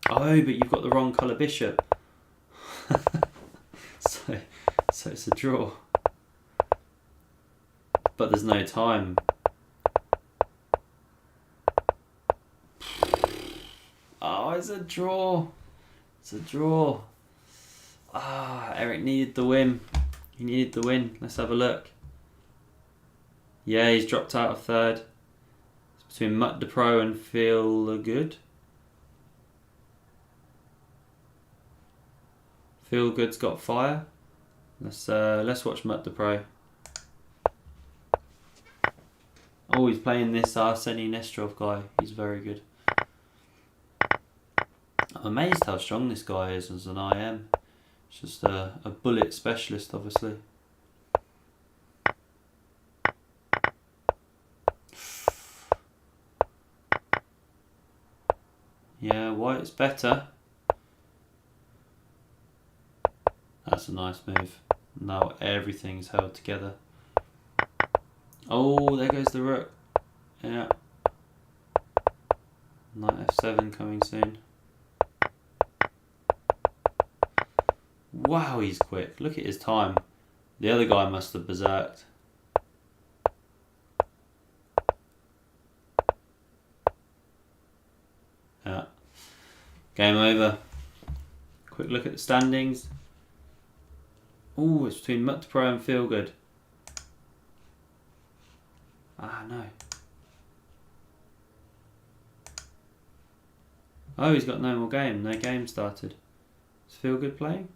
Oh, but you've got the wrong colour bishop. so it's a draw. But there's no time. Oh, it's a draw. It's a draw. Ah, Eric needed the win. He needed the win. Let's have a look. Yeah, he's dropped out of third. It's between Mutt the Pro and Feel Good. Feel Good's got fire. Let's watch Mutt the Pro. Oh, he's playing this Arseny Nesterov guy. He's very good. I'm amazed how strong this guy is as an IM. It's just a bullet specialist, obviously. Yeah, white's better. That's a nice move. Now everything's held together. Oh, there goes the rook. Yeah. Knight f7 coming soon. Wow, he's quick. Look at his time. The other guy must have berserked. Yeah. Game over. Quick look at the standings. Oh, it's between Mutt Pro and Feel Good. Ah, no. Oh, he's got no more game. No game started. Is Feel Good playing?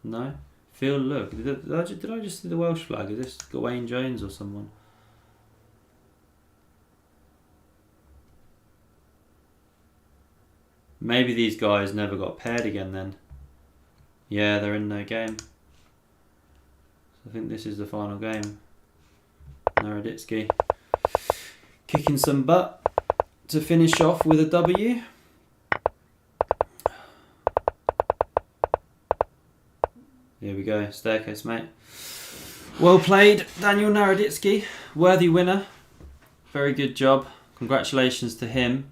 No. Look. Did I just see the Welsh flag? Is this Gawain Jones or someone? Maybe these guys never got paired again then. Yeah, they're in no game. So I think this is the final game. Naraditsky kicking some butt to finish off with a W. Here we go, staircase, mate. Well played, Daniel Naraditsky. Worthy winner. Very good job. Congratulations to him.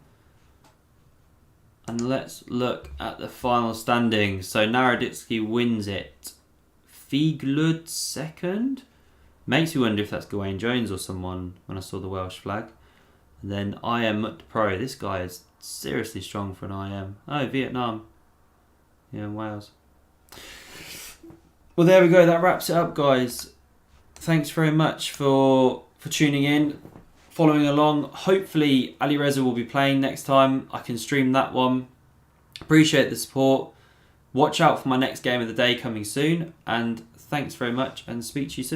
And let's look at the final standings. So Naraditsky wins it. Fieglud second. Makes me wonder if that's Gawain Jones or someone when I saw the Welsh flag. And then IM Mutt Pro. This guy is seriously strong for an IM. Oh, Vietnam. Yeah, Wales. Well, there we go. That wraps it up, guys. Thanks very much for tuning in, following along. Hopefully, Ali Reza will be playing next time. I can stream that one. Appreciate the support. Watch out for my next game of the day coming soon. And thanks very much and speak to you soon.